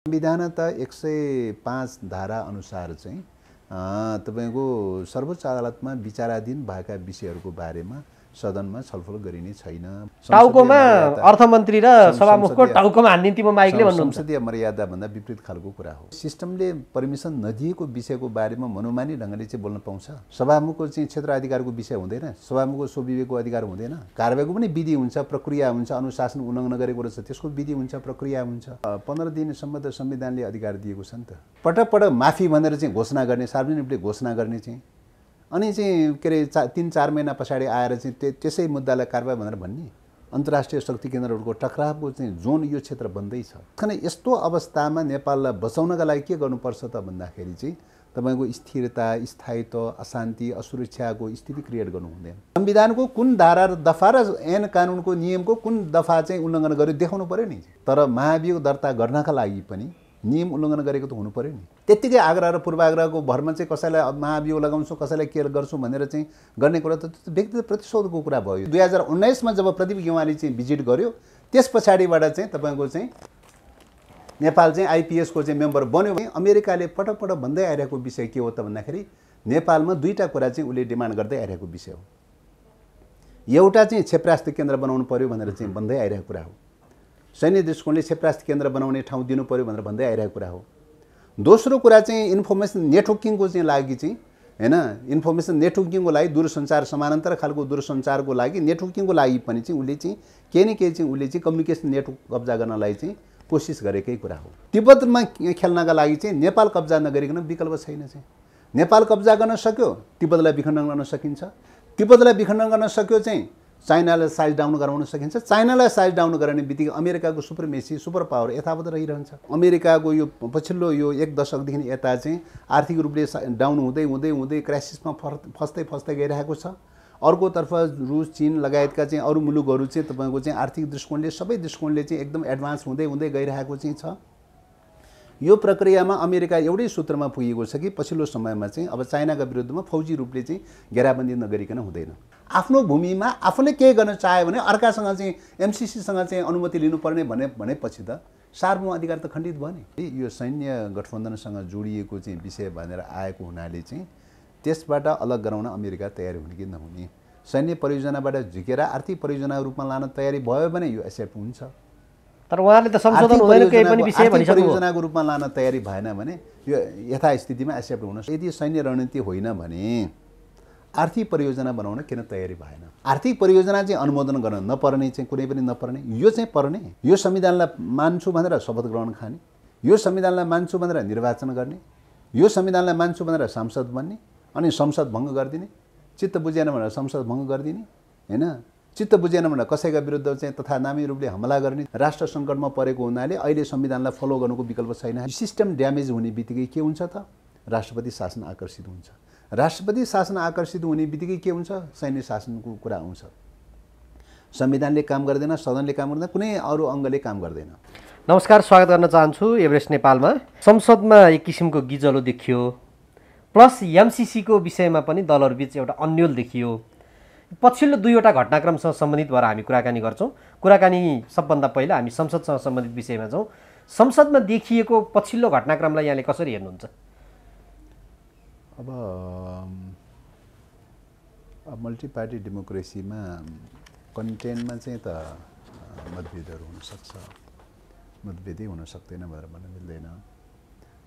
संविधान त 105 धारा अनुसार चाहिँ तपाईको सर्वोच्च अदालतमा विचाराधीन भएका विषयहरूको बारेमा सदनमा छलफल गरिने छैन। टाउकोमा अर्थमन्त्री र सभामुखको टाउकोमा हान्दिन्तीमा माइकले भन्नुहुन्छ। संसदीय मर्यादा भन्दा विपरीत खालको कुरा हो। सिस्टमले परमिसन नदिएको विषयको बारेमा मनोमानी ढङ्गले चाहिँ बोल्न पाउँछ। सभामुखको चाहिँ क्षेत्र अधिकारको विषय हुँदैन। सभामुखको स्वविवेकको अधिकार हुँदैन। कारबाहीको पनि विधि हुन्छ, प्रक्रिया हुन्छ। अनुशासन उल्लङ्घन गरेको रहेछ त्यसको विधि हुन्छ, प्रक्रिया हुन्छ। 15 दिनसम्म त संविधानले अधिकार दिएको छ नि त। पटक पटक माफी भनेर चाहिँ घोषणा गर्ने, सार्वजनिक रूपले घोषणा गर्ने चाहिँ अनि चाहिँ के अरे 3-4 महिना पछाडि आएर चाहिँ त्यसै मुद्दालाई कारबाही भनेर भन्ने अन्तर्राष्ट्रिय शक्ति केन्द्रहरूको टकरावको चाहिँ जोन यो क्षेत्र बन्दैछ। किन यस्तो अवस्थामा नेपाललाई बचाउनका लागि के गर्नुपर्छ त भन्दाखेरि चाहिँ तपाईको स्थिरता, स्थायित्व, अशान्ति, असुरक्षाको स्थिति क्रिएट गर्नु हुँदैन। संविधानको कुन धारा र दफा र ऐन कानुनको नियमको कुन दफा चाहिँ उल्लङ्घन गर्यो देखाउनु पर्यो नि। तर महाभियोग दर्ता गर्नका लागि पनि नियम उल्लङ्घन गरेको त हुनु पर्यो नि। त्यत्तिकै आग्रह र पूर्वाग्रहको भरमा चाहिँ कसैलाई महाभियोग लगाउँछु, कसैलाई के गर्छु भनेर चाहिँ गर्ने कुरा त व्यक्तिगत प्रतिशोधको कुरा भयो। 2019 मा जब प्रदीप गेवालीले चाहिँ भिजिट गर्यो त्यस पछाडिबाट चाहिँ तपाईको चाहिँ नेपाल चाहिँ आइपीएस को चाहिँ मेम्बर बन्यो। अमेरिकाले पटक पटक भन्दै आइरहेको विषय के हो त भन्दाखेरि नेपालमा दुईटा कुरा चाहिँ उले डिमान्ड गर्दै आइरहेको विषय हो। एउटा चाहिँ क्षेपनास्त्र केन्द्र बनाउनु पर्यो भनेर चाहिँ भन्दै आइरहेको कुरा हो। सैन्य दृष्टिकोणले क्षेपनास्त्र केन्द्र बनाउने ठाउँ दिनु पर्यो भनेर भन्दै आइरहेको कुरा हो। दोस्रो कुरा चाहिँ इन्फर्मेसन नेटवर्किङको चाहिँ लागि चाहिँ हैन, इन्फर्मेसन नेटवर्किङको लागि दूरसञ्चार समानान्तर खालको दूरसञ्चारको लागि नेटवर्किङको लागि पनि चाहिँ उले चाहिँ केही न केही चाहिँ उले चाहिँ कम्युनिकेसन नेटवर्क कब्जा गर्नलाई चाहिँ कोसिस गरेकै कुरा हो। तिब्बतमा खेल्नका लागि चाहिँ नेपाल कब्जा नगरिकन विकल्प छैन चाहिँ। नेपाल कब्जा गर्न सक्यो तिब्बतलाई विखण्डन गर्न सकिन्छ। तिब्बतलाई विखण्डन गर्न सक्यो चाहिँ चाइनालाई साइज डाउन गराउन सकिन्छ। चाइनालाई साइज डाउन गराउने बित्तिकै अमेरिकाको सुप्रिमेसी, सुपर पावर यथावत रहिरहन्छ। अमेरिकाको यो पछिल्लो यो 1 दशकदेखि यता चाहिँ आर्थिक रूपले डाउन हुँदै हुँदै हुँदै क्राइसिसमा फस्दै गइरहेको छ। अर्कोतर्फ रुस, चीन लगायतका चाहिँ अरू मुलुकहरू चाहिँ तपाईको चाहिँ आर्थिक दृष्टिकोणले सबै दृष्टिकोणले चाहिँ एकदम एडभान्स हुँदै गइरहेको चाहिँ छ। यो प्रक्रियामा अमेरिका एउटै सूत्रमा पुगेको छ कि पछिल्लो समयमा चाहिँ अब चाइनाका विरुद्धमा फौजी रूपले चाहिँ घेराबन्दी नगरिकन हुँदैन। आफ्नो भूमिमा आफूले केही गर्न चाह्यो भने अर्कासँग चाहिँ एमसीसीसँग चाहिँ अनुमति लिनुपर्ने भनेपछि त सार्वभौम अधिकार त खण्डित भयो नि। यो सैन्य गठबन्धनसँग जोडिएको चाहिँ विषय भनेर आएको हुनाले चाहिँ त्यसबाट अलग गराउन अमेरिका तयारी हुने कि नहुने, सैन्य परियोजनाबाट झुकेर आर्थिक परियोजनाको रूपमा लान तयारी भयो भने यो एक्सेप्ट हुन्छ। तर उहाँले त संशोधन हुँदैन केही पनि विषय भनिसक्नु। परियोजनाको रूपमा लान तयारी भएन भने यो यथास्थितिमा एक्सेप्ट हुन। यदि सैन्य रणनीति होइन भने आर्थिक परियोजना बनाउन किन तयारी भएन? आर्थिक परियोजना चाहिँ अनुमोदन गर्न नपर्ने चाहिँ कुनै पनि नपर्ने, यो चाहिँ पर्ने। यो संविधानलाई मान्छु भनेर शपथ ग्रहण खाने, यो संविधानलाई मान्छु भनेर निर्वाचन गर्ने, यो संविधानलाई मान्छु भनेर सांसद बन्ने अनि संसद भङ्ग गरिदिने, चित्त बुझेन भनेर संसद भङ्ग गरिदिने हैन, चित्त बुझेन भनेर कसैका विरुद्ध चाहिँ तथा नामी रूपले हमला गर्ने। राष्ट्र सङ्कटमा परेको हुनाले अहिले संविधानलाई फलो गर्नुको विकल्प छैन। सिस्टम ड्यामेज हुने बित्तिकै के हुन्छ त? राष्ट्रपति शासन आकर्षित हुन्छ। राष्ट्रपति शासन आकर्षित हुने बित्तिकै के हुन्छ? सैन्य शासनको कुरा आउँछ। संविधानले काम गर्दैन, सदनले काम गर्दैन, कुनै अरू अङ्गले काम गर्दैन। नमस्कार, स्वागत गर्न चाहन्छु एभरेस्ट नेपालमा। संसदमा एक किसिमको गिजलो देखियो, प्लस एमसीसीको विषयमा पनि दलहरूबीच एउटा अन्यल देखियो। पछिल्लो दुईवटा घटनाक्रमसँग सम्बन्धित भएर हामी कुराकानी गर्छौँ। कुराकानी सबभन्दा पहिला हामी संसदसँग सम्बन्धित विषयमा जाउँ। संसदमा देखिएको पछिल्लो घटनाक्रमलाई यहाँले कसरी हेर्नुहुन्छ? अब मल्टिपार्टी डेमोक्रेसीमा कन्टेन्टमा चाहिँ त मतभेदहरू हुनसक्छ, मतभेदै हुन सक्दैन भनेर भन्न मिल्दैन।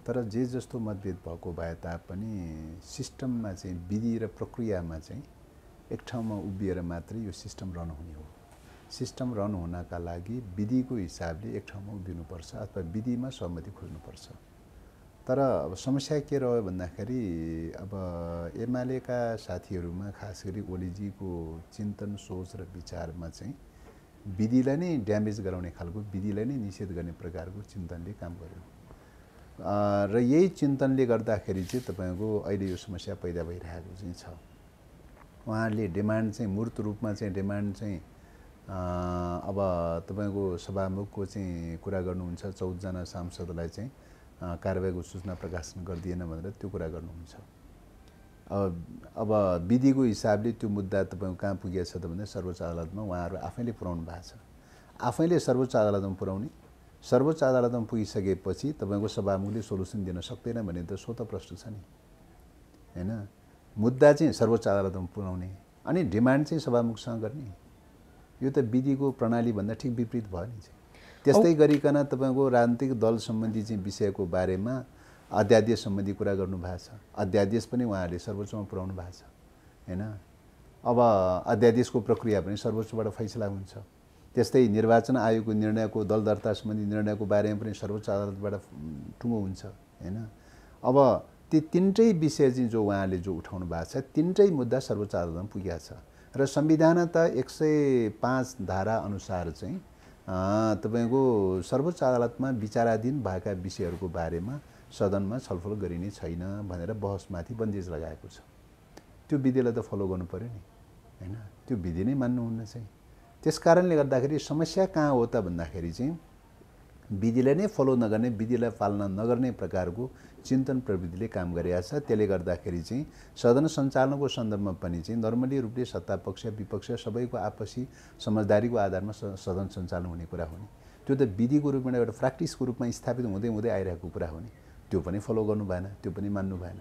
तर जे जस्तो मतभेद भएको भए तापनि सिस्टममा चाहिँ विधि र प्रक्रियामा चाहिँ एक ठाउँमा उभिएर मात्रै यो सिस्टम रन हुने हो। सिस्टम रन हुनका लागि विधिको हिसाबले एक ठाउँमा उभिनुपर्छ अथवा विधिमा सहमति खोज्नुपर्छ। तर अब समस्या के रह्यो भन्दाखेरि अब एमालेका साथीहरूमा खास गरी ओलीजीको चिन्तन, सोच र विचारमा चाहिँ विधिलाई नै ड्यामेज गराउने खालको, विधिलाई नै निषेध गर्ने प्रकारको चिन्तनले काम गर्यो र यही चिन्तनले गर्दाखेरि चाहिँ तपाईँको अहिले यो समस्या पैदा भइरहेको चाहिँ छ। उहाँहरूले डिमान्ड चाहिँ मूर्त रूपमा चाहिँ डिमान्ड चाहिँ अब तपाईँको सभामुखको चाहिँ कुरा गर्नुहुन्छ, 14 जना सांसदलाई चाहिँ कारबाहीको सूचना प्रकाशन गरिदिएन भनेर त्यो कुरा गर्नुहुन्छ। अब विधिको हिसाबले त्यो मुद्दा तपाईँको कहाँ पुगेछ त भन्दा सर्वोच्च अदालतमा उहाँहरू आफैले पुर्याउनु भएको छ। आफैले सर्वोच्च अदालतमा पुर्याउने, सर्वोच्च अदालतमा पुगिसकेपछि तपाईँको सभामुखले सोलुसन दिन सक्दैन भने त स्वत प्रश्न छ नि हैन। मुद्दा चाहिँ सर्वोच्च अदालतमा पुर्याउने अनि डिमान्ड चाहिँ सभामुखसँग गर्ने, यो त विधिको प्रणालीभन्दा ठिक विपरीत भयो नि। त्यस्तै गरिकन तपाईँको राजनीतिक दल सम्बन्धी चाहिँ विषयको बारेमा अध्यादेश सम्बन्धी कुरा गर्नुभएको छ। अध्यादेश पनि उहाँहरूले सर्वोच्चमा पुर्याउनु भएको छ हैन। अब अध्यादेशको प्रक्रिया पनि सर्वोच्चबाट फैसला हुन्छ। त्यस्तै निर्वाचन आयोगको निर्णयको दल दर्ता सम्बन्धी निर्णयको बारेमा पनि सर्वोच्च अदालतबाट टुङ्गो हुन्छ हैन। अब ती तीनटै विषय चाहिँ जो उहाँले जो उठाउनु भएको छ तीनटै मुद्दा सर्वोच्च अदालतमा पुगेको छ र संविधान त 105 धारा अनुसार चाहिँ तपाईको सर्वोच्च अदालतमा विचाराधीन भएका विषयहरूको बारेमा सदनमा छलफल गरिने छैन भनेर बहसमाथि बन्देज लगाएको छ। त्यो विधिलाई त फलो गर्नु पर्यो नि हैन। त्यो विधि नै मान्नुहुन्न चाहिँ। त्यसकारणले गर्दाखेरि समस्या कहाँ हो त भन्दाखेरि चाहिँ विधिलाई नै फलो नगर्ने, विधिलाई पालना नगर्ने प्रकारको चिन्तन प्रवृत्तिले काम गरिरहेको छ। त्यसले गर्दाखेरि चाहिँ सदन सञ्चालनको सन्दर्भमा पनि चाहिँ नर्मली रूपले सत्ता पक्ष विपक्ष सबैको आपसी समझदारीको आधारमा सदन सञ्चालन हुने कुरा हो नि। त्यो त विधिको रूपमा एउटा प्र्याक्टिसको रूपमा स्थापित हुँदै हुँदै आइरहेको कुरा हो नि। त्यो पनि फलो गर्नु भएन, त्यो पनि मान्नु भएन।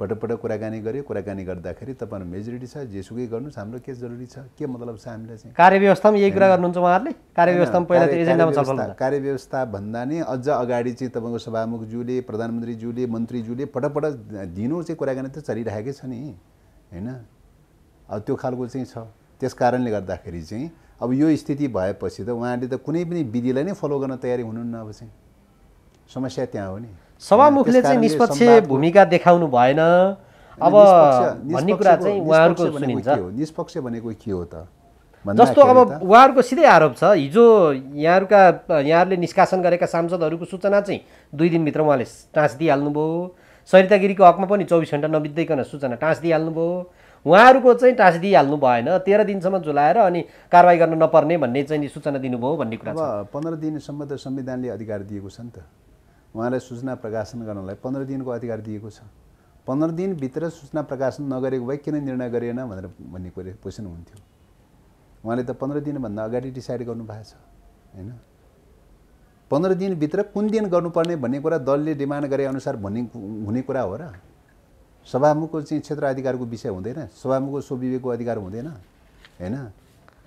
पटक कुराकानी गर्यो, कुराकानी गर्दाखेरि तपाईहरु मेजोरिटी छ, जेसुकै गर्नुस्, हाम्रो के जरुरी छ, के मतलब छ हामीलाई चाहिँ। कार्यव्यवस्थामा यही कुरा गर्नुहुन्छ उहाँहरूले? कार्यव्यवस्थामा पहिला त एजेन्डामा छलफल हुन्छ। कार्यव्यवस्था भन्दा नि अझ अगाडि चाहिँ तपाईको सभामुखज्यूले, प्रधानमन्त्रीज्यूले, मन्त्रीज्यूले पटक दिनौ चाहिँ कुराकानी त चलिरहेकै छ नि हैन। अब त्यो खालको चाहिँ छ। त्यसकारणले गर्दाखेरि चाहिँ अब यो स्थिति भएपछि त उहाँहरूले त कुनै पनि विधिलाई नै फलो गर्न तयारी हुनुहुन्न। अब चाहिँ समस्या त्यहाँ हो नि। सभामुखले चाहिँ निष्पक्ष भूमिका देखाउनु भएन अब भन्ने कुरा चाहिँ उहाँहरूको सुनिन्छ। निष्पक्ष भनेको के हो त? जस्तो अब उहाँहरूको सिधै आरोप छ, हिजो यहाँहरूले निष्कासन गरेका सांसदहरूको सूचना चाहिँ 2 दिनभित्र उहाँले टाँस दिइहाल्नुभयो। सरिता गिरीको हकमा पनि 24 घण्टा नबित्दैकन सूचना टाँस दिइहाल्नुभयो। उहाँहरूको चाहिँ टाँस दिइहाल्नु भएन, 13 दिनसम्म झुलाएर अनि कारबाही गर्न नपर्ने भन्ने चाहिँ सूचना दिनुभयो भन्ने कुरा छ। अब 15 दिनसम्म त संविधानले अधिकार दिएको छ नि त। उहाँलाई सूचना प्रकाशन गर्नलाई 15 दिनको अधिकार दिएको छ। 15 दिनभित्र सूचना प्रकाशन नगरेको भए किन निर्णय गरेन भनेर भन्ने क्वेसन हुन्थ्यो। उहाँले त 15 दिनभन्दा अगाडि डिसाइड गर्नु भएको छ हैन। 15 दिनभित्र कुन दिन गर्नुपर्ने भन्ने कुरा दलले डिमान्ड गरे अनुसार हुने कुरा हो र? सभामुखको चाहिँ क्षेत्र अधिकारको विषय हुँदैन, सभामुखको स्वविवेकको अधिकार हुँदैन हैन।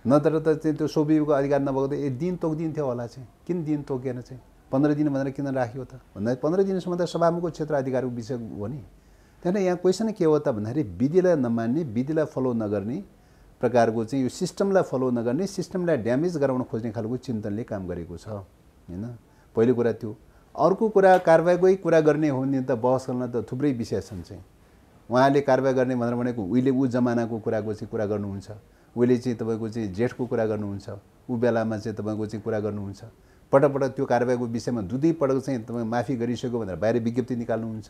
नत्र त चाहिँ त्यो स्वविवेकको अधिकार नभएको त दिन तोकिदिन्थ्यो होला चाहिँ। किन दिन तोकेन चाहिँ? 15 दिन भनेर किन राख्यो त भन्दा 15 दिनसम्म त सभामुखको क्षेत्र अधिकारको विषय हो नि। त्यहाँदेखि यहाँ क्वेसन के हो त भन्दाखेरि विधिलाई नमान्ने, विधिलाई फलो नगर्ने प्रकारको चाहिँ यो सिस्टमलाई फलो नगर्ने, सिस्टमलाई ड्यामेज गराउन खोज्ने खालको चिन्तनले काम गरेको छ हैन। पहिलो कुरा त्यो। अर्को कुरा कारबाहीकै कुरा गर्ने हो नि त बहस गर्न त थुप्रै विषय छन् चाहिँ। उहाँले कारबाही गर्ने भनेर भनेको उहिले उ जमानाको कुराको चाहिँ कुरा गर्नुहुन्छ, उहिले चाहिँ तपाईँको चाहिँ जेठको कुरा गर्नुहुन्छ, उ बेलामा चाहिँ तपाईँको चाहिँ कुरा गर्नुहुन्छ। पटक त्यो कारबाहीको विषयमा 2 पटक चाहिँ तपाईँ माफी गरिसक्यो भनेर बाहिर विज्ञप्ति निकाल्नुहुन्छ।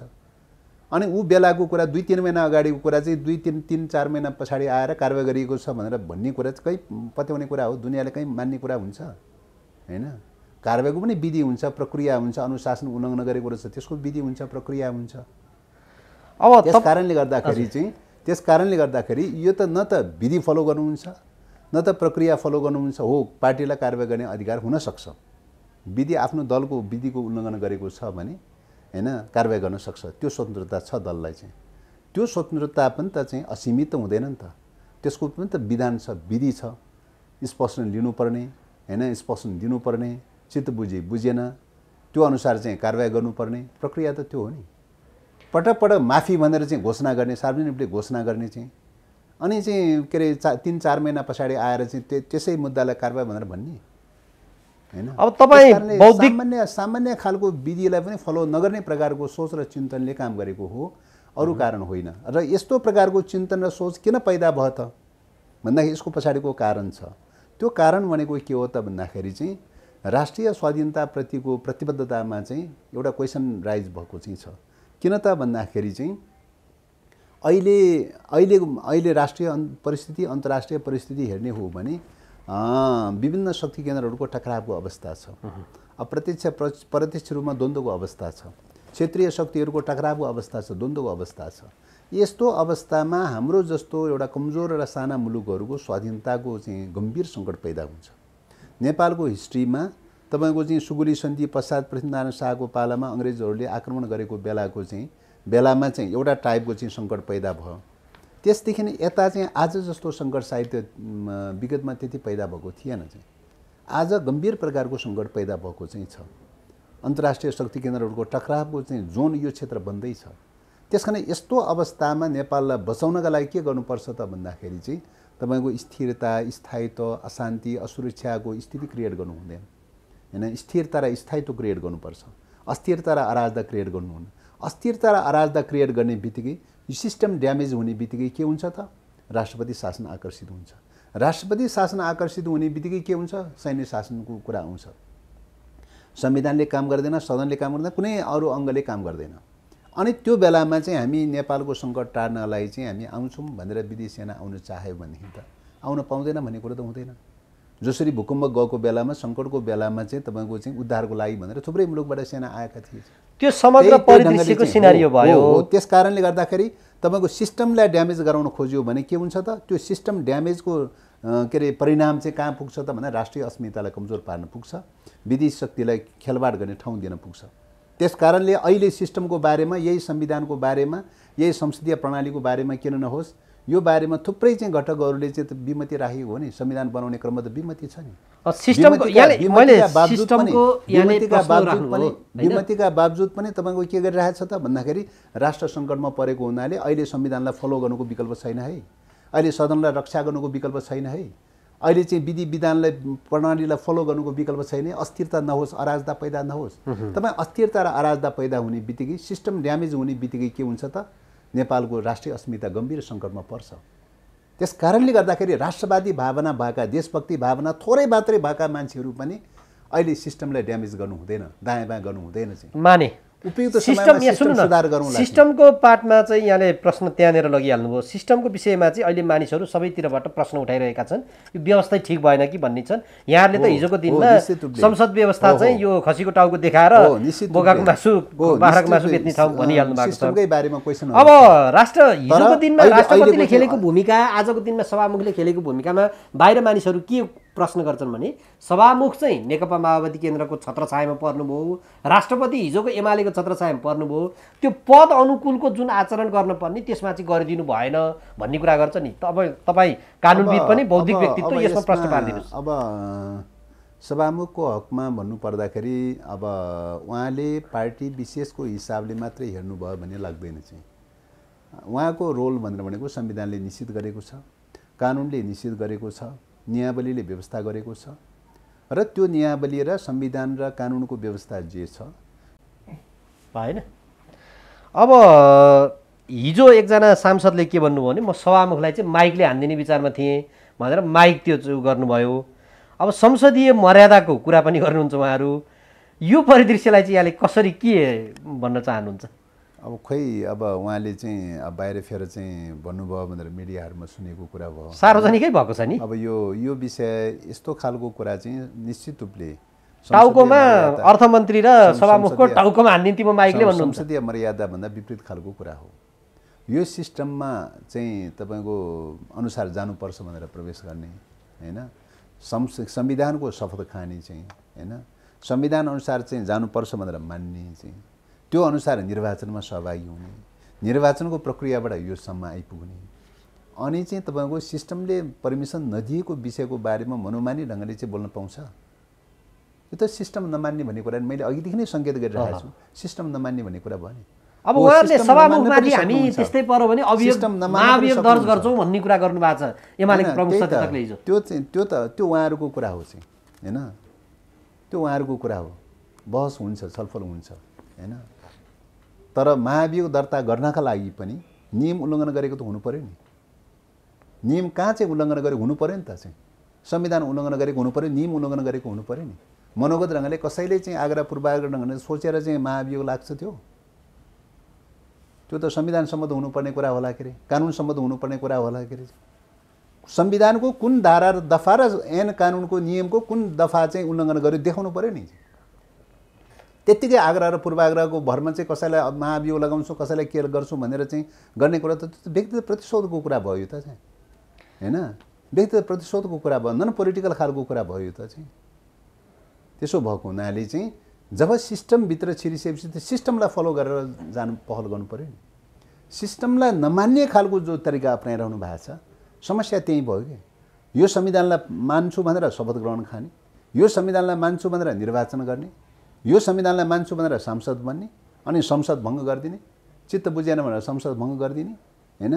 अनि ऊ बेलाको कुरा 2-3 महिना अगाडिको कुरा चाहिँ 2-3-4 महिना पछाडि आएर कारबाही गरिएको छ भनेर भन्ने कुरा चाहिँ कहीँ पत्याउने कुरा हो? दुनियाँले कहीँ मान्ने कुरा हुन्छ हैन। कारबाहीको पनि विधि हुन्छ, प्रक्रिया हुन्छ, अनुशासन उल्लङ्घन गरेको रहेछ त्यसको विधि हुन्छ, प्रक्रिया हुन्छ। अब त्यसकारणले गर्दाखेरि यो त न त विधि फलो गर्नुहुन्छ न त प्रक्रिया फलो गर्नुहुन्छ। हो, पार्टीलाई कारबाही गर्ने अधिकार हुन सक्छ, विधि आफ्नो दलको विधिको उल्लङ्घन गरेको छ भने हैन कारबाही गर्न सक्छ, त्यो स्वतन्त्रता छ दललाई चाहिँ। त्यो स्वतन्त्रता पनि त चाहिँ असीमित त हुँदैन नि त, त्यसको पनि त विधान छ, विधि छ, स्पष्ट लिनुपर्ने हैन, स्पष्ट दिनुपर्ने, चित्त बुझेन त्यो अनुसार चाहिँ कारबाही गर्नुपर्ने प्रक्रिया त त्यो हो नि। पटक माफी भनेर चाहिँ घोषणा गर्ने, सार्वजनिक रूपले घोषणा गर्ने चाहिँ अनि चाहिँ के अरे 3-4 महिना पछाडि आएर चाहिँ त्यसै मुद्दालाई कारबाही भनेर भन्ने हैन। अब तपाईँ बौद्धिक सामान्य खालको विधिलाई पनि फलो नगर्ने प्रकारको सोच र चिन्तनले काम गरेको हो, अरू कारण होइन। र यस्तो प्रकारको चिन्तन र सोच किन पैदा भयो त भन्दाखेरि यसको पछाडिको कारण छ। त्यो कारण भनेको के हो त भन्दाखेरि चाहिँ राष्ट्रिय स्वाधीनताप्रतिको प्रतिबद्धतामा चाहिँ एउटा क्वेसन राइज भएको चाहिँ छ। किन त भन्दाखेरि चाहिँ अहिले राष्ट्रिय परिस्थिति, अन्तर्राष्ट्रिय परिस्थिति हेर्ने हो भने विभिन्न शक्ति केन्द्रहरूको टकरावको अवस्था छ। अब प्रत्यक्ष रूपमा द्वन्द्वको अवस्था छ, क्षेत्रीय शक्तिहरूको टकरावको अवस्था छ, द्वन्द्वको अवस्था छ। यस्तो अवस्थामा हाम्रो जस्तो एउटा कमजोर र साना मुलुकहरूको स्वाधीनताको चाहिँ गम्भीर सङ्कट पैदा हुन्छ। नेपालको हिस्ट्रीमा तपाईँको चाहिँ सुगुली सन्धि पश्चात पृथ्वीनारायण शाहको पालामा अङ्ग्रेजहरूले आक्रमण गरेको बेलामा चाहिँ एउटा टाइपको चाहिँ सङ्कट पैदा भयो। त्यसदेखि नै यता चाहिँ आज जस्तो सङ्कट साहित्य विगतमा त्यति पैदा भएको थिएन। चाहिँ आज गम्भीर प्रकारको सङ्कट पैदा भएको चाहिँ छ। अन्तर्राष्ट्रिय शक्ति केन्द्रहरूको टकरावको चाहिँ जोन यो क्षेत्र बन्दैछ। त्यसकारण यस्तो अवस्थामा नेपाललाई बचाउनका लागि के गर्नुपर्छ त भन्दाखेरि चाहिँ तपाईँको स्थिरता, स्थायित्व, अशान्ति, असुरक्षाको स्थिति क्रिएट गर्नु हुँदैन हैन। स्थिरता र स्थायित्व क्रिएट गर्नुपर्छ। अस्थिरता र अराजकता क्रिएट गर्नु हुँदैन। अस्थिरता र अराजकता क्रिएट गर्ने बित्तिकै यो सिस्टम ड्यामेज हुने बित्तिकै के हुन्छ त राष्ट्रपति शासन आकर्षित हुन्छ। राष्ट्रपति शासन आकर्षित हुने बित्तिकै के हुन्छ सैन्य शासनको कुरा आउँछ। संविधानले काम गर्दैन, सदनले काम गर्दैन, कुनै अरू अङ्गले काम गर्दैन। अनि त्यो बेलामा चाहिँ हामी नेपालको सङ्कट टार्नलाई चाहिँ हामी आउँछौँ भनेर विदेशी सेना आउन चाह्यो भनेदेखि त आउन पाउँदैन भन्ने कुरो त हुँदैन। जसरी भूकम्प गएको बेलामा सङ्कटको बेलामा चाहिँ तपाईँको चाहिँ उद्धारको लागि भनेर थुप्रै मुलुकबाट सेना आएका थिए। त्यो समग्र परिदृश्यको सिनारियो भयो। त्यस कारणले गर्दाखेरि तपाईँको सिस्टमलाई ड्यामेज गराउन खोज्यो भने के हुन्छ त त्यो सिस्टम ड्यामेजको के अरे परिणाम चाहिँ कहाँ पुग्छ त भने राष्ट्रिय अस्मितालाई कमजोर पार्न पुग्छ, विदेशी शक्तिलाई खेलबाड गर्ने ठाउँ दिन पुग्छ। त्यस कारणले अहिले सिस्टमको बारेमा, यही संविधानको बारेमा, यही संसदीय प्रणालीको बारेमा किन नहोस्, यो बारेमा थुप्रै चाहिँ घटकहरूले चाहिँ विमति राखेको हो नि। संविधान बनाउने क्रममा त विमति छ नि। विमतिका बावजुद पनि तपाईँको के गरिरहेछ त भन्दाखेरि राष्ट्र सङ्कटमा परेको हुनाले अहिले संविधानलाई फलो गर्नुको विकल्प छैन है। अहिले सदनलाई रक्षा गर्नुको विकल्प छैन है। अहिले चाहिँ विधि विधानलाई प्रणालीलाई फलो गर्नुको विकल्प छैन। अस्थिरता नहोस्, अराजकता पैदा नहोस्। तपाईँ अस्थिरता र अराजकता पैदा हुने बित्तिकै, सिस्टम ड्यामेज हुने बित्तिकै के हुन्छ त नेपालको राष्ट्रिय अस्मिता गम्भीर सङ्कटमा पर्छ। त्यस कारणले गर्दाखेरि राष्ट्रवादी भावना भएका, देशभक्ति भावना थोरै मात्रै भएका मान्छेहरू पनि अहिले सिस्टमलाई ड्यामेज गर्नु हुँदैन, दायाँ बायाँ गर्नु हुँदैन चाहिँ माने उपयुक्त समयमा सिस्टम सुधार गरौँ। सिस्टमको पार्टमा चाहिँ यहाँले प्रश्न त्यहाँनिर लगिहाल्नुभयो। सिस्टमको विषयमा चाहिँ अहिले मानिसहरू सबैतिरबाट प्रश्न उठाइरहेका छन्, यो व्यवस्था ठिक भएन कि भन्ने छन्। यहाँहरूले त हिजोको दिनमा संसद व्यवस्था चाहिँ यो खसीको टाउको देखाएर बोकाको मासु, बाख्राको मासु बेच्ने ठाउँ भनिहाल्नु भएको छ। अब हिजोको दिनमा राष्ट्रपतिले खेलेको भूमिका, आजको दिनमा सभामुखले खेलेको भूमिकामा बाहिर मानिसहरू के प्रश्न गर्छन् भने सभामुख चाहिँ नेकपा माओवादी केन्द्रको छत्रछायामा पर्नुभयो, राष्ट्रपति हिजोको एमालेको छत्रछायामा पर्नुभयो, त्यो पद अनुकूलको जुन आचरण गर्नुपर्ने त्यसमा चाहिँ गरिदिनु भएन भन्ने कुरा गर्छ नि। तपाईँ कानुनविद पनि बौद्धिक व्यक्तित्व, यसमा प्रश्न पारिदिनुहोस्। अब सभामुखको हकमा भन्नुपर्दाखेरि अब उहाँले पार्टी विशेषको हिसाबले मात्रै हेर्नुभयो भन्ने लाग्दैन चाहिँ। उहाँको रोल भनेको संविधानले निश्चित गरेको छ, कानुनले निश्चित गरेको छ, नियावलीले व्यवस्था गरेको छ र त्यो नियावली र संविधान र कानुनको व्यवस्था जे छ होइन। अब हिजो एकजना सांसदले के भन्नुभयो भने म सभामुखलाई चाहिँ माइकले हानिदिने विचारमा थिएँ भनेर माइक त्यो गर्नुभयो। अब संसदीय मर्यादाको कुरा पनि गर्नुहुन्छ उहाँहरू। यो परिदृश्यलाई चाहिँ यहाँले कसरी के भन्न चाहनुहुन्छ? अब खोइ अब उहाँले चाहिँ अब बाहिर फेर चाहिँ भन्नुभयो भनेर मिडियाहरूमा सुनेको कुरा भयो, सार्वजनिकै भएको छ नि। अब यो विषय यस्तो खालको कुरा चाहिँ निश्चित रूपले टाउकोमा अर्थमन्त्री र सभामुखको टाउकोमा हानिदिन्थी म माइकले भन्नुहुन्छ। संसदीय मर्यादा भन्दा विपरीत खालको कुरा हो। यो सिस्टममा चाहिँ तपाईँको अनुसार जानुपर्छ भनेर प्रवेश गर्ने होइन, संविधानको शपथ खाने चाहिँ होइन, संविधान अनुसार चाहिँ जानुपर्छ भनेर मान्ने चाहिँ, त्यो अनुसार निर्वाचनमा सहभागी हुने, निर्वाचनको प्रक्रियाबाट योसम्म आइपुग्ने, अनि चाहिँ तपाईँको सिस्टमले पर्मिसन नदिएको विषयको बारेमा मनोमानी ढङ्गले चाहिँ बोल्न पाउँछ। यो त सिस्टम नमान्ने भन्ने कुरा मैले अघिदेखि नै सङ्केत गरिरहेको छु। सिस्टम नमान्ने भन्ने कुरा भयो नि। अब उहाँहरूले सभामुखमाथि हामी त्यस्तै पर्यो भने महाभियोग दर्ज गर्छौँ भन्ने कुरा गर्नु भएको छ एमालेको प्रमुख सचेतकले हिजो। त्यो उहाँहरूको कुरा हो चाहिँ होइन, त्यो उहाँहरूको कुरा हो। बहस हुन्छ, छलफल हुन्छ होइन। तर महाभियोग दर्ता गर्नका लागि पनि नियम उल्लङ्घन गरेको त हुनु पर्यो नि। नियम कहाँ चाहिँ उल्लङ्घन गरेको हुनु पर्यो नि त चाहिँ, संविधान उल्लङ्घन गरेको हुनु पर्यो, नियम उल्लङ्घन गरेको हुनु पर्यो नि। मनोगत ढङ्गले कसैले चाहिँ आग्रह पूर्वाग्रह ढङ्गले सोचेर चाहिँ महाभियोग लाग्छ त्यो त संविधान सम्मत हुनुपर्ने कुरा होला के अरे, कानुन सम्मत हुनुपर्ने कुरा होला के अरे। संविधानको कुन धारा र दफा र ऐन कानुनको नियमको कुन दफा चाहिँ उल्लङ्घन गर्यो देखाउनु पर्यो नि। त्यत्तिकै आग्रह र पूर्वाग्रहको भरमा चाहिँ कसैलाई महाभियोग लगाउँछु, कसैलाई के गर्छु भनेर चाहिँ गर्ने कुरा त व्यक्तिगत प्रतिशोधको कुरा भयो यो त चाहिँ होइन। व्यक्तिगत प्रतिशोधको कुरा भयो, नन पोलिटिकल खालको कुरा भयो यो त चाहिँ। त्यसो भएको हुनाले चाहिँ जब सिस्टमभित्र छिरिसकेपछि त्यो सिस्टमलाई फलो गरेर जानु पहल गर्नु पर्यो नि। सिस्टमलाई नमान्ने खालको जो तरिका अपनाइरहनु भएको छ, समस्या त्यही भयो कि यो संविधानलाई मान्छु भनेर शपथ ग्रहण खाने, यो संविधानलाई मान्छु भनेर निर्वाचन गर्ने, यो संविधानलाई मान्छु भनेर सांसद बन्ने, अनि संसद भङ्ग गरिदिने, चित्त बुझेन भनेर संसद भङ्ग गरिदिने, होइन,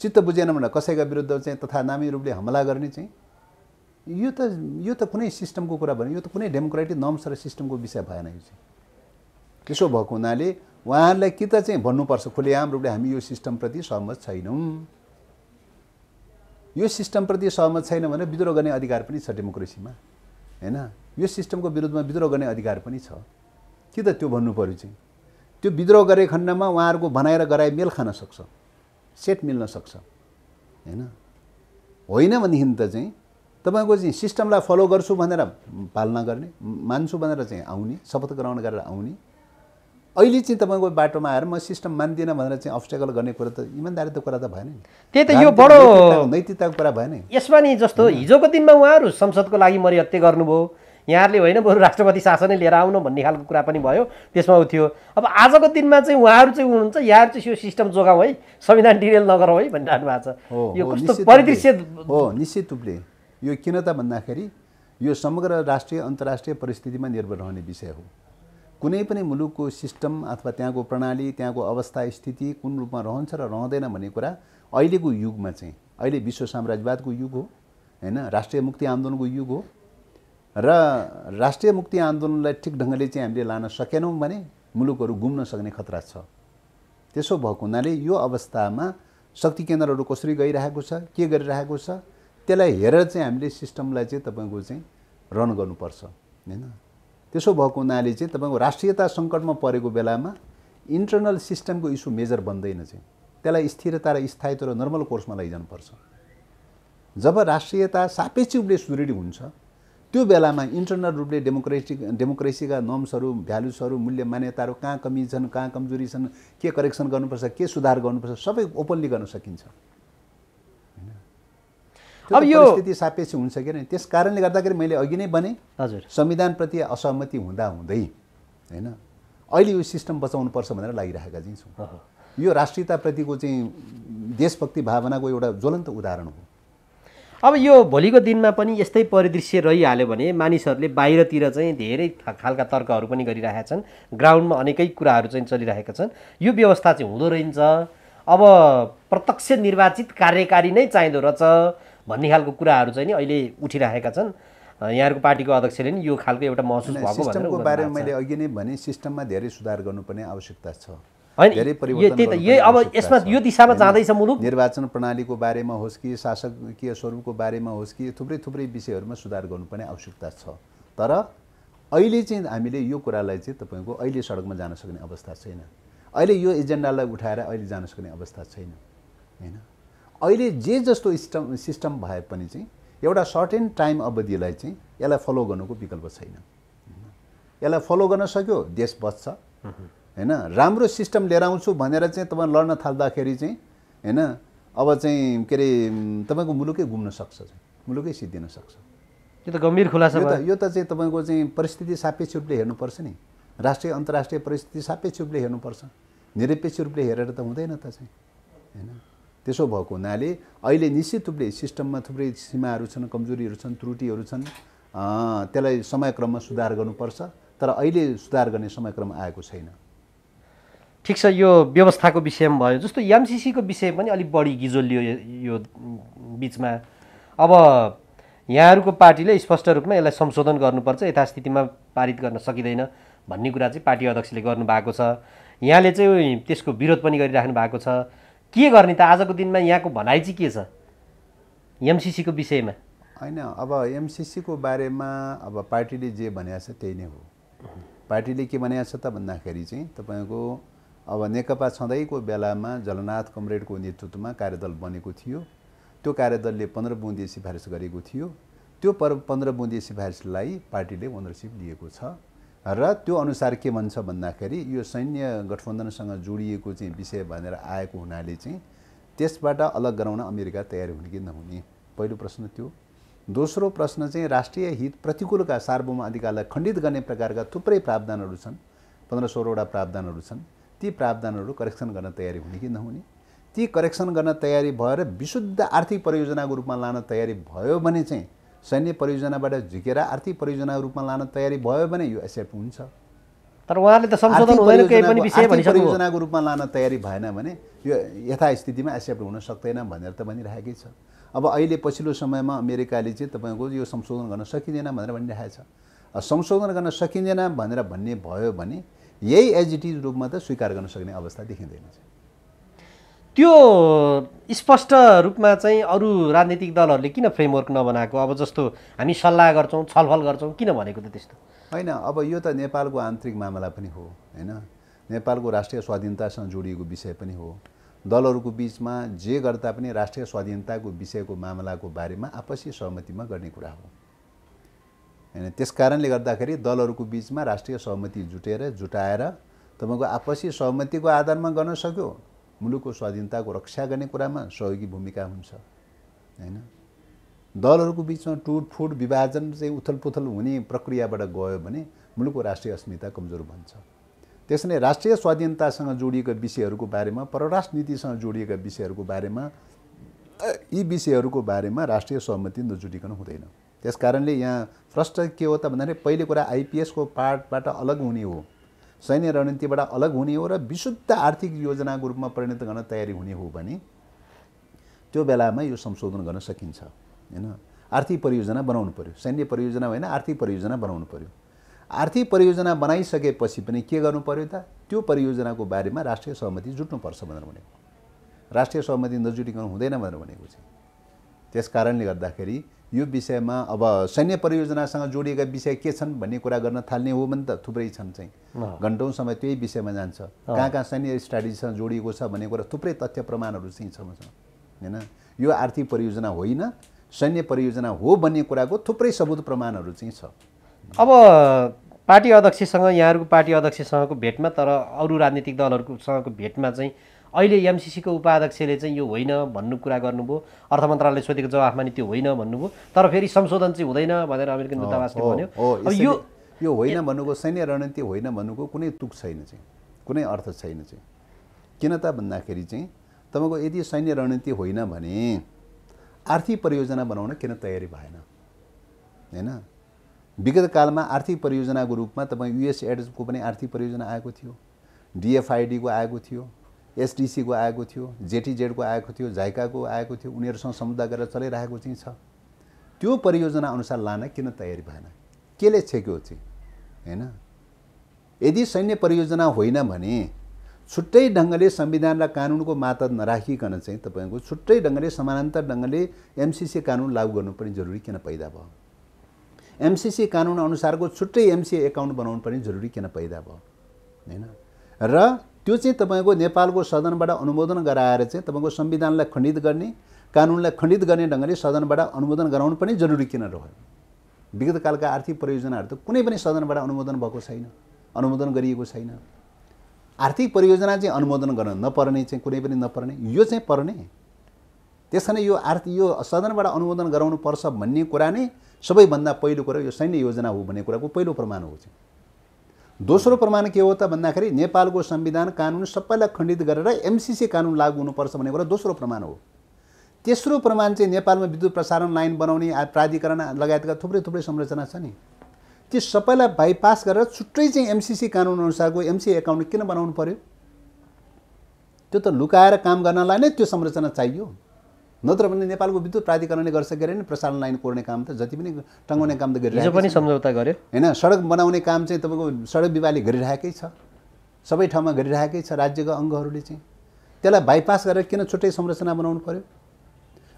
चित्त बुझेन भनेर कसैका विरुद्ध चाहिँ तथा नामी रूपले हमला गर्ने चाहिँ यो त कुनै सिस्टमको कुरा भएन, यो त कुनै डेमोक्रेटिक नर्म्स र सिस्टमको विषय भएन। यो चाहिँ त्यसो भएको हुनाले उहाँहरूलाई कि त चाहिँ भन्नुपर्छ खुलेआम रूपले हामी यो सिस्टमप्रति सहमत छैनौँ, यो सिस्टमप्रति सहमत छैन भने विद्रोह गर्ने अधिकार पनि छ डेमोक्रेसीमा, होइन, यो सिस्टमको विरुद्धमा विद्रोह गर्ने अधिकार पनि छ कि त त्यो भन्नु पर्यो चाहिँ। त्यो विद्रोह गरे खण्डमा उहाँहरूको भनाइ र गराइ मेल खान सक्छ, सेट मिल्न सक्छ, होइन भनेदेखि त चाहिँ तपाईँको चाहिँ सिस्टमलाई फलो गर्छु भनेर पालना गर्ने, मान्छु भनेर चाहिँ आउने, शपथ ग्रहण गरेर आउने, अहिले चाहिँ तपाईँको बाटोमा आएर म सिस्टम मान्दिनँ भनेर चाहिँ अब्स्टेकल गर्ने कुरा त इमान्दारीको कुरा त भएन नि। त्यही त यो बडो नैतिकताको कुरा भएन। यसमा नि जस्तो हिजोको दिनमा उहाँहरू संसदको लागि मरिहत्ते गर्नुभयो, यहाँहरूले होइन बरु राष्ट्रपति शासनै लिएर आउनु भन्ने खालको कुरा पनि भयो, त्यसमा उ थियो। अब आजको दिनमा चाहिँ उहाँहरू चाहिँ हुनुहुन्छ यहाँहरू चाहिँ यो सिस्टम जोगाउँ है, संविधान डिरेल नगरौँ है भनिरहनु भएको छ। यो कस्तो परिदृश्य हो। निश्चित रूपले यो किन त भन्दाखेरि यो समग्र राष्ट्रिय अन्तर्राष्ट्रिय परिस्थितिमा निर्भर रहने विषय हो। कुनै पनि मुलुकको सिस्टम अथवा त्यहाँको प्रणाली, त्यहाँको अवस्था स्थिति कुन रूपमा रहन्छ र रहँदैन भन्ने कुरा अहिलेको युगमा चाहिँ, अहिले विश्व साम्राज्यवादको युग हो, होइन, राष्ट्रिय मुक्ति आन्दोलनको युग हो र राष्ट्रिय मुक्ति आन्दोलनलाई ठिक ढङ्गले चाहिँ हामीले लान सकेनौँ भने मुलुकहरू गुम्न सक्ने खतरा छ। त्यसो भएको हुनाले यो अवस्थामा शक्ति केन्द्रहरू कसरी गइरहेको छ, के गरिरहेको छ, त्यसलाई हेरेर चाहिँ हामीले सिस्टमलाई चाहिँ तपाईँको चाहिँ रन गर्नुपर्छ, होइन। त्यसो भएको हुनाले चाहिँ तपाईँको राष्ट्रियता सङ्कटमा परेको बेलामा इन्टरनल सिस्टमको इस्यु मेजर बन्दैन चाहिँ, त्यसलाई स्थिरता र स्थायित्व र नर्मल कोर्समा लैजानुपर्छ। जब राष्ट्रियता सापेक्ष रूपले सुदृढ हुन्छ त्यो बेलामा इन्टरनल रूपले डेमोक्रेसीका नर्म्सहरू, भ्यालुसहरू, मूल्य मान्यताहरू कहाँ कमी छन्, कहाँ कमजोरी छन्, के करेक्सन गर्नुपर्छ, के सुधार गर्नुपर्छ, सबै ओपनली गर्न सकिन्छ। अब यो परिस्थिति सापेक्ष हुन्छ कि नै, त्यस कारणले गर्दाखेरि मैले अघि नै भने हजुर संविधानप्रति असहमति हुँदाहुँदै, होइन, अहिले यो सिस्टम बचाउनुपर्छ भनेर लागिरहेका चाहिँ छौँ। यो राष्ट्रियताप्रतिको चाहिँ देशभक्ति भावनाको एउटा ज्वलन्त उदाहरण हो। अब यो भोलिको दिनमा पनि यस्तै परिदृश्य रहिहाल्यो भने मानिसहरूले बाहिरतिर चाहिँ धेरै खालका तर्कहरू पनि गरिरहेका छन्, ग्राउन्डमा अनेकै कुराहरू चाहिँ चलिरहेका छन्। यो व्यवस्था चाहिँ हुँदो रहन्छ, अब प्रत्यक्ष निर्वाचित कार्यकारी नै चाहिँदो रहेछ भन्ने खालको कुराहरू चाहिँ नि अहिले उठिरहेका छन्। यहाँहरूको पार्टीको अध्यक्षले नि यो खालको एउटा महसुस भएको भनेर सिस्टमको बारेमा मैले अघि नै भने सिस्टममा धेरै सुधार गर्नुपर्ने आवश्यकता छ, धेरै परिवर्तन। अब यसमा यो दिशामा जाँदैछ मुलुक। निर्वाचन प्रणालीको बारेमा होस् कि शासकीय स्वरूपको बारेमा होस् कि थुप्रै थुप्रै विषयहरूमा सुधार गर्नुपर्ने आवश्यकता छ। तर अहिले चाहिँ हामीले यो कुरालाई चाहिँ तपाईँको अहिले सडकमा जान सक्ने अवस्था छैन, अहिले यो एजेन्डालाई उठाएर अहिले जान सक्ने अवस्था छैन, होइन। अहिले जे जस्तो सिस्टम भए पनि चाहिँ एउटा सर्टेन टाइम अवधिलाई चाहिँ यसलाई फलो गर्नुको विकल्प छैन। यसलाई फलो गर्न सक्यो देश बच्छ, होइन। राम्रो सिस्टम लिएर आउँछु भनेर चाहिँ तपाईँ लड्न थाल्दाखेरि चाहिँ, होइन, अब चाहिँ के अरे तपाईँको मुलुकै घुम्न सक्छ, मुलुकै सिद्धिन सक्छ। यो त गम्भीर खुलासा भयो। यो त चाहिँ तपाईँको चाहिँ परिस्थिति सापेक्ष रूपले हेर्नुपर्छ नि, राष्ट्रिय अन्तर्राष्ट्रिय परिस्थिति सापेक्ष रूपले हेर्नुपर्छ, निरपेक्ष रूपले हेरेर त हुँदैन त चाहिँ, होइन। त्यसो भएको हुनाले अहिले निश्चित रूपले सिस्टममा थुप्रै सीमाहरू छन्, कमजोरीहरू छन्, त्रुटिहरू छन्, त्यसलाई समयक्रममा सुधार गर्नुपर्छ। तर अहिले सुधार गर्ने समयक्रम आएको छैन। ठिक छ, यो व्यवस्थाको विषयमा भयो। जस्तो एमसिसीको विषय पनि अलिक बढी गिजोलियो यो बिचमा। अब यहाँहरूको पार्टीले स्पष्ट रूपमा यसलाई संशोधन गर्नुपर्छ, यथास्थितिमा पारित गर्न सकिँदैन भन्ने कुरा चाहिँ पार्टी अध्यक्षले गर्नुभएको छ। यहाँले चाहिँ त्यसको विरोध पनि गरिराख्नु भएको छ। के गर्ने त आजको दिनमा यहाँको भनाइ चाहिँ के छ एमसिसीको विषयमा? होइन, अब एमसिसीको बारेमा अब पार्टीले जे भनेको छ त्यही नै हो। पार्टीले के भनेको छ त भन्दाखेरि चाहिँ तपाईँको अब नेकपा छँदैको बेलामा जलनाथ कमरेडको नेतृत्वमा कार्यदल बनेको थियो। त्यो कार्यदलले 15 बुँदे सिफारिस गरेको थियो। त्यो 15 बुँदे सिफारिसलाई पार्टीले ओनरसिप लिएको छ र त्यो अनुसार के भन्छ भन्दाखेरि यो सैन्य गठबन्धनसँग जोडिएको चाहिँ विषय भनेर आएको हुनाले चाहिँ त्यसबाट अलग गराउन अमेरिका तयार हुने कि नहुने, पहिलो प्रश्न त्यो। दोस्रो प्रश्न चाहिँ राष्ट्रिय हित प्रतिकूलका सार्वभौम अधिकारलाई खण्डित गर्ने प्रकारका थुप्रै प्रावधानहरू छन्, 15-16वटा प्रावधानहरू छन्। ती प्रावधानहरू करेक्सन गर्न तयारी हुने कि नहुने, ती करेक्सन गर्न तयारी भएर विशुद्ध आर्थिक परियोजनाको रूपमा लान तयारी भयो भने चाहिँ सैन्य परियोजनाबाट झुकेर आर्थिक परियोजनाको रूपमा लान तयारी भयो भने यो एक्सेप्ट हुन्छ। तर उहाँले त संशोधन हुँदैन केही पनि विषय भनिसक्नु परियोजनाको रूपमा लान तयारी भएन भने यो यथास्थितिमा एक्सेप्ट हुन सक्दैन भनेर त भनिरहेकै छ। अब अहिले पछिल्लो समयमा अमेरिकाले चाहिँ तपाईँको यो संशोधन गर्न सकिँदैन भनेर भनिरहेको छ। संशोधन गर्न सकिँदैन भनेर भन्ने भयो भने यही एज इट इज रूपमा त स्वीकार गर्न सक्ने अवस्था देखिँदैन। त्यो स्पष्ट रूपमा चाहिँ अरू राजनीतिक दलहरूले किन फ्रेमवर्क नबनाएको? अब जस्तो हामी सल्लाह गर्छौँ, छलफल गर्छौँ, किन भनेको त त्यस्तो होइन? अब यो त नेपालको आन्तरिक मामला पनि हो होइन, नेपालको राष्ट्रिय स्वाधीनतासँग जोडिएको विषय पनि हो। दलहरूको बिचमा जे गर्दा पनि राष्ट्रिय स्वाधीनताको विषयको मामलाको बारेमा आपसी सहमतिमा गर्ने कुरा हो होइन। त्यस कारणले गर्दाखेरि दलहरूको बिचमा राष्ट्रिय सहमति जुटाएर तपाईँको आपसी सहमतिको आधारमा गर्न सक्यो मुलुकको स्वाधीनताको रक्षा गर्ने कुरामा सहयोगी भूमिका हुन्छ होइन। दलहरूको बिचमा टुटफुट विभाजन चाहिँ उथलपुथल हुने प्रक्रियाबाट गयो भने मुलुकको राष्ट्रिय अस्मिता कमजोर बन्छ। त्यसैले राष्ट्रिय स्वाधीनतासँग जोडिएका विषयहरूको बारेमा, परराष्ट्र नीतिसँग जोडिएका विषयहरूको बारेमा, यी विषयहरूको बारेमा राष्ट्रिय सहमति नजुटिकन हुँदैन। त्यस कारणले यहाँ प्रश्न के हो त भन्दाखेरि पहिलो कुरा आइपिएसको पार्टबाट अलग हुने हो, सैन्य रणनीतिबाट अलग हुने हो र विशुद्ध आर्थिक योजनाको रूपमा परिणत गर्न तयारी हुने हो भने त्यो बेलामा यो संशोधन गर्न सकिन्छ होइन। आर्थिक परियोजना बनाउनु पर्यो, सैन्य परियोजना होइन आर्थिक परियोजना बनाउनु पर्यो। आर्थिक परियोजना बनाइसकेपछि पनि के गर्नु पर्यो त? त्यो परियोजनाको बारेमा राष्ट्रिय सहमति जुट्नुपर्छ भनेर भनेको, राष्ट्रिय सहमति नजुटिकन हुँदैन भनेर भनेको चाहिँ। त्यस कारणले गर्दाखेरि यो विषयमा अब सैन्य परियोजनासँग जोडिएका विषय के छन् भन्ने कुरा गर्न थाल्ने हो भने त थुप्रै छन् चाहिँ, घन्टौँ समय त्यही विषयमा जान्छ। कहाँ कहाँ सैन्य स्ट्राटेजीसँग जोडिएको छ भन्ने कुरा थुप्रै तथ्य प्रमाणहरू चाहिँ छ होइन। यो आर्थिक परियोजना होइन, सैन्य परियोजना हो भन्ने कुराको थुप्रै सबुत प्रमाणहरू चाहिँ छ। अब पार्टी अध्यक्षसँग, यहाँहरूको पार्टी अध्यक्षसँगको भेटमा, तर अरू राजनीतिक दलहरूसँगको भेटमा चाहिँ अहिले एमसिसीको उपाध्यक्षले चाहिँ यो होइन भन्नु कुरा गर्नुभयो, अर्थ मन्त्रालयले सोधेको जवाफमा नि त्यो होइन भन्नुभयो, तर फेरि संशोधन चाहिँ हुँदैन भनेर अमेरिकन दूतावासले भन्यो। अब यो होइन भन्नुको, सैन्य रणनीति होइन भन्नुको कुनै तुक छैन चाहिँ, कुनै अर्थ छैन चाहिँ। किन त भन्दाखेरि चाहिँ तपाईँको यदि सैन्य रणनीति होइन भने आर्थिक परियोजना बनाउन किन तयारी भएन होइन? विगत कालमा आर्थिक परियोजनाको रूपमा तपाईँ युएसएडको पनि आर्थिक परियोजना आएको थियो, डिएफआइडीको आएको थियो, एसडिसीको आएको थियो, जेटिजेडको आएको थियो, जाइकाको आएको थियो, उनीहरूसँग समुदाय गरेर चलिरहेको चाहिँ छ। त्यो परियोजना अनुसार लान किन तयारी भएन? केले छेक्यो चाहिँ होइन? यदि सैन्य परियोजना होइन भने छुट्टै ढङ्गले संविधान र कानुनको मातहत नराखिकन चाहिँ तपाईँको छुट्टै ढङ्गले समानान्तर ढङ्गले एमसिसी कानुन लागू गर्नु पनि जरुरी किन पैदा भयो? एमसिसी कानुन अनुसारको छुट्टै एमसिए एकाउन्ट बनाउनु पनि जरुरी किन पैदा भयो होइन? र त्यो चाहिँ तपाईँको नेपालको सदनबाट अनुमोदन गराएर चाहिँ तपाईँको संविधानलाई खण्डित गर्ने, कानुनलाई खण्डित गर्ने ढङ्गले सदनबाट अनुमोदन गराउनु पनि जरुरी किन रह्यो? विगत कालका आर्थिक परियोजनाहरू त कुनै पनि सदनबाट अनुमोदन भएको छैन, अनुमोदन गरिएको छैन। आर्थिक परियोजना चाहिँ अनुमोदन गर्न नपर्ने चाहिँ कुनै पनि नपर्ने, यो चाहिँ पर्ने। त्यस कारण यो सदनबाट अनुमोदन गराउनु पर्छ भन्ने कुरा नै सबैभन्दा पहिलो कुरा यो सैन्य योजना हो भन्ने कुराको पहिलो प्रमाण हो चाहिँ। दोस्रो प्रमाण के हो त भन्दाखेरि नेपालको संविधान कानुन सबैलाई खण्डित गरेर एमसिसी कानुन लागू हुनुपर्छ भन्ने कुरा दोस्रो प्रमाण हो। तेस्रो प्रमाण चाहिँ नेपालमा विद्युत प्रसारण लाइन बनाउने प्राधिकरण लगायतका थुप्रै थुप्रै संरचना छ नि, ती सबैलाई बाइपास गरेर छुट्टै चाहिँ एमसिसी कानुन अनुसारको एमसिए एकाउन्ट किन बनाउनु पर्यो? त्यो त लुकाएर काम गर्नलाई नै त्यो संरचना चाहियो, नत्र भने नेपालको विद्युत प्राधिकरणले गर्छ के अरे नि प्रसारण लाइन कोर्ने काम त जति पनि टङ्गाउने काम त गरिरहेको छ, पनि सम्झौता गर्यो होइन? सडक बनाउने काम चाहिँ तपाईँको सडक विभागले गरिरहेकै छ, सबै ठाउँमा गरिरहेकै छ राज्यका अङ्गहरूले चाहिँ। त्यसलाई बाइपास गरेर किन छुट्टै संरचना बनाउनु पर्यो?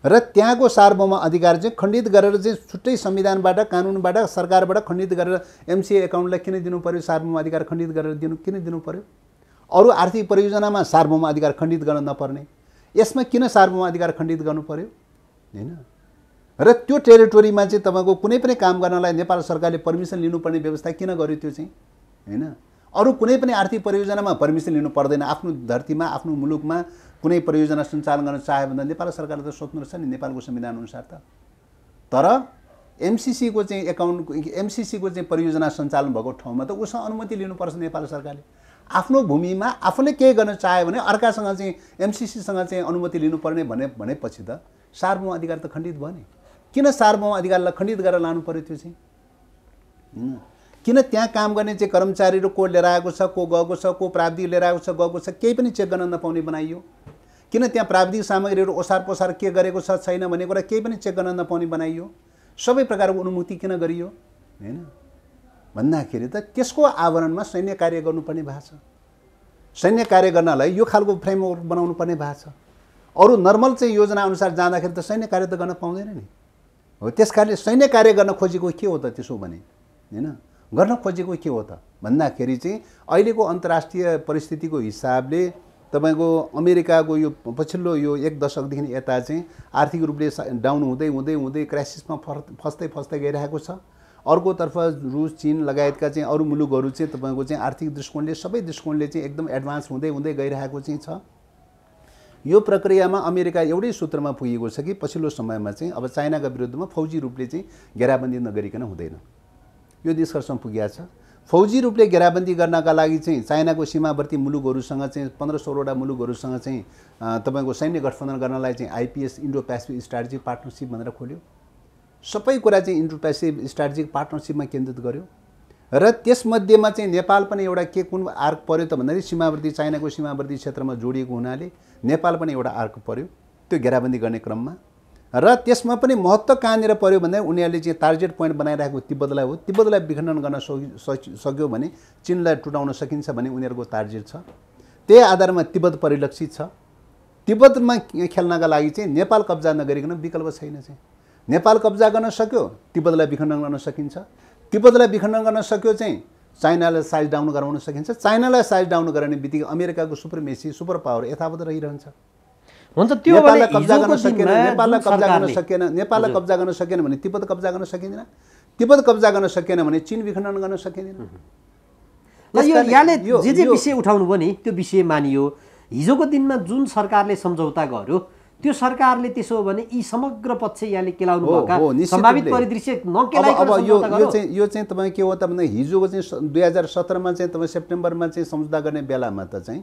र त्यहाँको सार्वभौम अधिकार चाहिँ खण्डित गरेर चाहिँ छुट्टै संविधानबाट कानुनबाट सरकारबाट खण्डित गरेर एमसिए एकाउन्टलाई किन दिनु पर्यो? सार्वभौम अधिकार खण्डित गरेर किन दिनु पर्यो? अरू आर्थिक परियोजनामा सार्वभौम अधिकार खण्डित गर्न नपर्ने, यसमा किन सार्वभौम अधिकार खण्डित गर्नु पर्यो होइन? र त्यो टेरिटोरीमा चाहिँ तपाईँको कुनै पनि काम गर्नलाई नेपाल सरकारले पर्मिसन लिनुपर्ने व्यवस्था किन गर्यो त्यो चाहिँ होइन? अरू कुनै पनि आर्थिक परियोजनामा पर्मिसन लिनु पर्दैन। आफ्नो धरतीमा आफ्नो मुलुकमा कुनै परियोजना सञ्चालन गर्न चाह्यो भने नेपाल सरकारले त सोच्नु रहेछ नि नेपालको संविधान अनुसार त। तर एमसीसी को चाहिँ एमसीसी को चाहिँ परियोजना सञ्चालन भएको ठाउँमा त उसँग अनुमति लिनुपर्छ नेपाल सरकारले। आफ्नो भूमिमा आफूले केही गर्न चाह्यो भने अर्कासँग चाहिँ एमसीसीसँग चाहिँ अनुमति लिनुपर्ने भनेपछि त सार्वभौम अधिकार त खण्डित भयो नि। किन सार्वभौम अधिकारलाई खण्डित गरेर लानु पर्यो त्यो चाहिँ? किन त्यहाँ काम गर्ने चाहिँ कर्मचारीहरू को लिएर आएको छ, को गएको छ, को प्राविधिक लिएर आएको छ, गएको छ, केही पनि चेक गर्न नपाउने बनाइयो? किन त्यहाँ प्राविधिक सामग्रीहरू ओसार पोसार के गरेको छ छैन भन्ने कुरा केही पनि चेक गर्न नपाउने बनाइयो? सबै प्रकारको अनुमति किन गरियो? हैन भन्दाखेरि त त्यसको आवरणमा सैन्य कार्य गर्नुपर्ने भएको छ। सैन्य कार्य गर्नलाई यो खालको फ्रेमवर्क बनाउनु पर्ने भएको छ। अरू नर्मल चाहिँ योजना अनुसार जाँदाखेरि त सैन्य कार्य त गर्न पाउँदैन नि। हो त्यसकारणले सैन्य कार्य गर्न खोजेको के हो त त्यसो भने? हैन गर्न खोजेको के हो त भन्दाखेरि चाहिँ अहिलेको अन्तर्राष्ट्रिय परिस्थितिको हिसाबले तपाईको अमेरिकाको यो पछिल्लो यो 1 दशकदेखि यता चाहिँ आर्थिक रूपले डाउन हुँदै हुँदै हुँदै क्राइसिसमा फस्दै गइरहेको छ। अर्कोतर्फ रुस, चीन लगायतका चाहिँ अरू मुलुकहरू चाहिँ तपाईको चाहिँ आर्थिक दृष्टिकोणले सबै दृष्टिकोणले चाहिँ एकदम एडभान्स हुँदै हुँदै गइरहेको चाहिँ छ। यो प्रक्रियामा अमेरिका एउटै सूत्रमा पुगेको छ कि पछिल्लो समयमा चाहिँ अब चाइनाका विरुद्धमा फौजी रूपले चाहिँ घेराबन्दी नगरिकन हुँदैन। यो निष्कर्षमा पुगेको छ। फौजी रूपले घेराबन्दी गर्नका लागि चाहिँ चाइनाको सीमावर्ती मुलुकहरूसँग चाहिँ 15-16वटा मुलुकहरूसँग चाहिँ तपाईको सैन्य गठबन्धन गर्नलाई चाहिँ IPS Indo Pacific strategic partnership भनेर खोल्यो। सबै कुरा चाहिँ इन्डो पेसिफिक स्ट्राटेजिक पार्टनरसिपमा केन्द्रित गर्यो र त्यसमध्येमा चाहिँ नेपाल पनि एउटा के कुन आर्क पर्यो त भन्दाखेरि सीमावर्ती चाइनाको सीमावर्ती क्षेत्रमा जोडिएको हुनाले नेपाल पनि एउटा आर्क पर्यो त्यो घेराबन्दी गर्ने क्रममा। र त्यसमा पनि महत्त्व कहाँनिर पर्यो भन्दा उनीहरूले चाहिँ टार्गेट पोइन्ट बनाइरहेको तिब्बतलाई हो। तिब्बतलाई विखण्डन गर्न सक्यो भने चीनलाई टुटाउन सकिन्छ भन्ने उनीहरूको टार्गेट छ। त्यही आधारमा तिब्बत परिलक्षित छ। तिब्बतमा खेल्नका लागि चाहिँ नेपाल कब्जा नगरिकन विकल्प छैन चाहिँ। नेपाल कब्जा गर्न सक्यो तिब्बतलाई विखण्डन गर्न सकिन्छ। तिब्बतलाई विखण्डन गर्न सक्यो चाहिँ चाइनालाई साइज डाउन गराउन सकिन्छ। चाइनालाई साइज डाउन गराउने बित्तिकै अमेरिकाको सुपरमेसी सुपर पावर यथावत रहिरहन्छ। हुन्छ त्यो नेपाललाई कब्जा गर्न सकेन, नेपाललाई कब्जा गर्न सकेन, नेपाललाई कब्जा गर्न सकेन भने तिब्बत कब्जा गर्न सकिँदैन। तिब्बत कब्जा गर्न सकेन भने चीन विखण्डन गर्न सकिँदैन। ल यो यहाँले जे विषय उठाउनु भयो नि त्यो विषय मानियो। हिजोको दिनमा जुन सरकारले सम्झौता गर्यो त्यो सरकारले त्यसो भने यी समग्र पक्ष यहाँले केलाउनु भएका सम्भावित परिदृश्य नकेलाइकन यो चाहिँ तपाईँ के हो त भन्दा हिजोको चाहिँ 2017मा चाहिँ तपाईँ सेप्टेम्बरमा चाहिँ सम्झौता गर्ने बेलामा त चाहिँ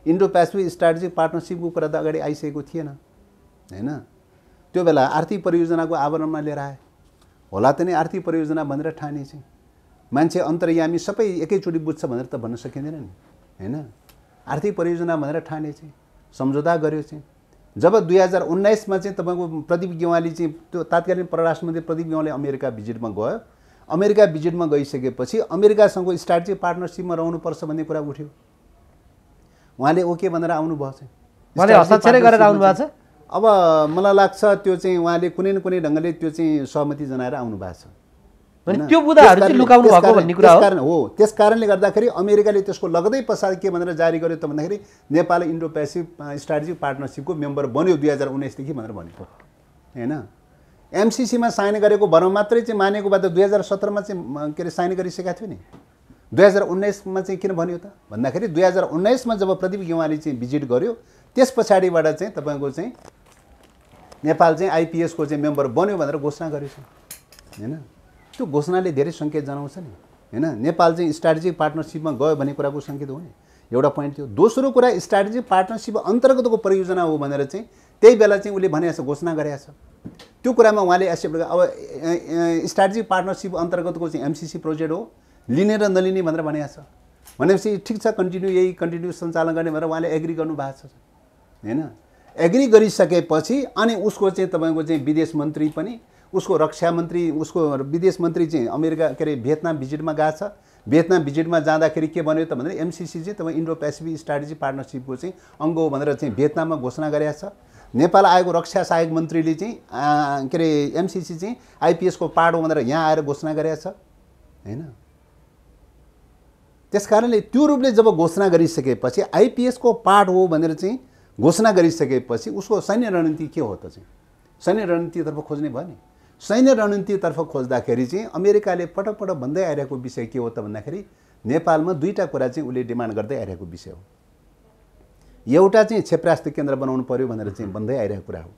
इन्डो पेसिफिक स्ट्राटेजिक पार्टनरसिपको कुरा त अगाडि आइसकेको थिएन हैन। त्यो बेला आर्थिक परियोजनाको आवरणमा लिएर आए होला त नि आर्थिक परियोजना भनेर ठाने चाहिँ मान्छे अन्तर्यामी सबै एकैचोटि बुझ्छ भनेर त भन्न सकिँदैन नि हैन। आर्थिक परियोजना भनेर ठाने चाहिँ सम्झौता गर्यो चाहिँ। जब 2019मा चाहिँ तपाईँको प्रदीप गेवाली चाहिँ त्यो तात्कालीन परराष्ट्र मन्त्री प्रदीप गेवाली अमेरिका भिजिटमा गयो। अमेरिका भिजिटमा गइसकेपछि अमेरिकासँग स्ट्राटेजिक पार्टनरसिपमा रहनुपर्छ भन्ने कुरा उठ्यो। उहाँले ओके भनेर आउनुभयो चाहिँ। उहाँले हस्ताक्षर गरेर आउनुभएको छ। अब मलाई लाग्छ त्यो चाहिँ उहाँले कुनै न कुनै ढङ्गले त्यो चाहिँ सहमति जनाएर आउनुभएको छ। त्यो बुदाहरू चाहिँ लुकाउनु भएको भन्ने कुरा हो। त्यस कारणले गर्दाखेरि अमेरिकाले त्यसको लगदै पछाडि के भनेर जारी गर्यो त भन्दाखेरि नेपाल इन्डो पेसिफिक स्ट्राटेजिक पार्टनरसिपको मेम्बर बन्यो 2019 देखि भनेर भनेको हैन। एमसीसीमा साइन गरेको भरमा मात्रै चाहिँ मानेको भए त 2017मा चाहिँ के अरे साइन गरिसकेका थियो नि। 2019मा चाहिँ किन भन्यो त भन्दाखेरि 2019मा जब प्रदीप गेवाली चाहिँ भिजिट गर्यो त्यस पछाडिबाट चाहिँ तपाईँको चाहिँ नेपाल चाहिँ आइपीएसको चाहिँ मेम्बर बन्यो भनेर घोषणा गरेछ हैन। त्यो घोषणाले धेरै सङ्केत जनाउँछ नि हैन। नेपाल चाहिँ स्ट्राटेजिक पार्टनरसिपमा गयो भन्ने कुराको सङ्केत हो नि। एउटा पोइन्ट थियो। दोस्रो कुरा स्ट्राटेजिक पार्टनरसिप अन्तर्गतको परियोजना हो भनेर चाहिँ त्यही बेला चाहिँ उसले भनेको छ, घोषणा गरेको छ। त्यो कुरामा उहाँले एक्सेप्ट अब स्ट्राटेजिक पार्टनरसिप अन्तर्गतको चाहिँ एमसीसी प्रोजेक्ट हो, लिने र नलिने भनेर भनेको छ। भनेपछि ठिक छ कन्टिन्यू सञ्चालन गर्ने भनेर उहाँले एग्री गर्नु भएको छ हैन। एग्री गरिसकेपछि अनि उसको चाहिँ तपाईँको चाहिँ विदेश मन्त्री पनि उसको रक्षा मन्त्री उसको विदेश मन्त्री चाहिँ अमेरिका के अरे भियतनाम भिजिटमा गएको छ। भियतनाम भिजिटमा जाँदाखेरि के भन्यो त भन्दा एमसीसी चाहिँ तपाईँ इन्डो पेसिफिक स्ट्राटेजिक पार्टनरसिपको चाहिँ अङ्ग हो भनेर चाहिँ भियतनाममा घोषणा गरेको छ। नेपाल आएको रक्षा सहायक मन्त्रीले चाहिँ के अरे एमसीसी चाहिँ आइपीएसको पार्ट हो भनेर यहाँ आएर घोषणा गरेको छ हैन। त्यस कारणले त्यो रूपले जब घोषणा गरिसकेपछि आइपीएसको पार्ट हो भनेर चाहिँ घोषणा गरिसकेपछि उसको सैन्य रणनीति के हो त चाहिँ सैन्य रणनीतितर्फ खोज्ने भयो नि। सैन्य रणनीतितर्फ खोज्दाखेरि चाहिँ अमेरिकाले पटक पटक भन्दै आइरहेको विषय के हो त भन्दाखेरि नेपालमा दुईटा कुरा चाहिँ उसले डिमान्ड गर्दै आइरहेको विषय हो। एउटा चाहिँ क्षेपणास्त्र केन्द्र बनाउनु पर्यो भनेर चाहिँ भन्दै आइरहेको कुरा हो।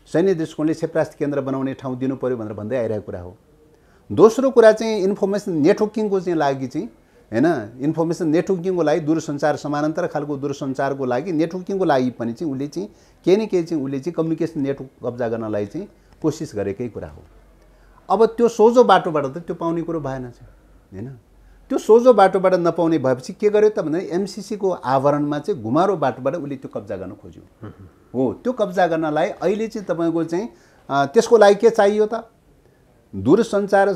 सैन्य दृष्टिकोणले क्षेपनास्त्र केन्द्र बनाउने ठाउँ दिनु पर्यो भनेर भन्दै आइरहेको कुरा हो। दोस्रो कुरा चाहिँ इन्फर्मेसन नेटवर्किङको चाहिँ लागि चाहिँ हैन, इन्फर्मेसन नेटवर्किङको लागि दूरसञ्चार समानान्तर खालको दूरसञ्चारको लागि नेटवर्किङको लागि पनि चाहिँ उसले चाहिँ केही न केही चाहिँ उसले चाहिँ कम्युनिकेसन नेटवर्क कब्जा गर्नलाई चाहिँ कोसिस गरेकै कुरा हो। अब त्यो सोझो बाटोबाट त त्यो पाउने कुरो भएन चाहिँ हैन। त्यो सोझो बाटोबाट नपाउने भएपछि के गर्यो त भन्दा एमसिसीको आवरणमा चाहिँ घुमारो बाटोबाट उसले त्यो कब्जा गर्न खोज्यो हो। त्यो कब्जा गर्नलाई अहिले चाहिँ तपाईँको चाहिँ त्यसको लागि के चाहियो त, दूरसञ्चार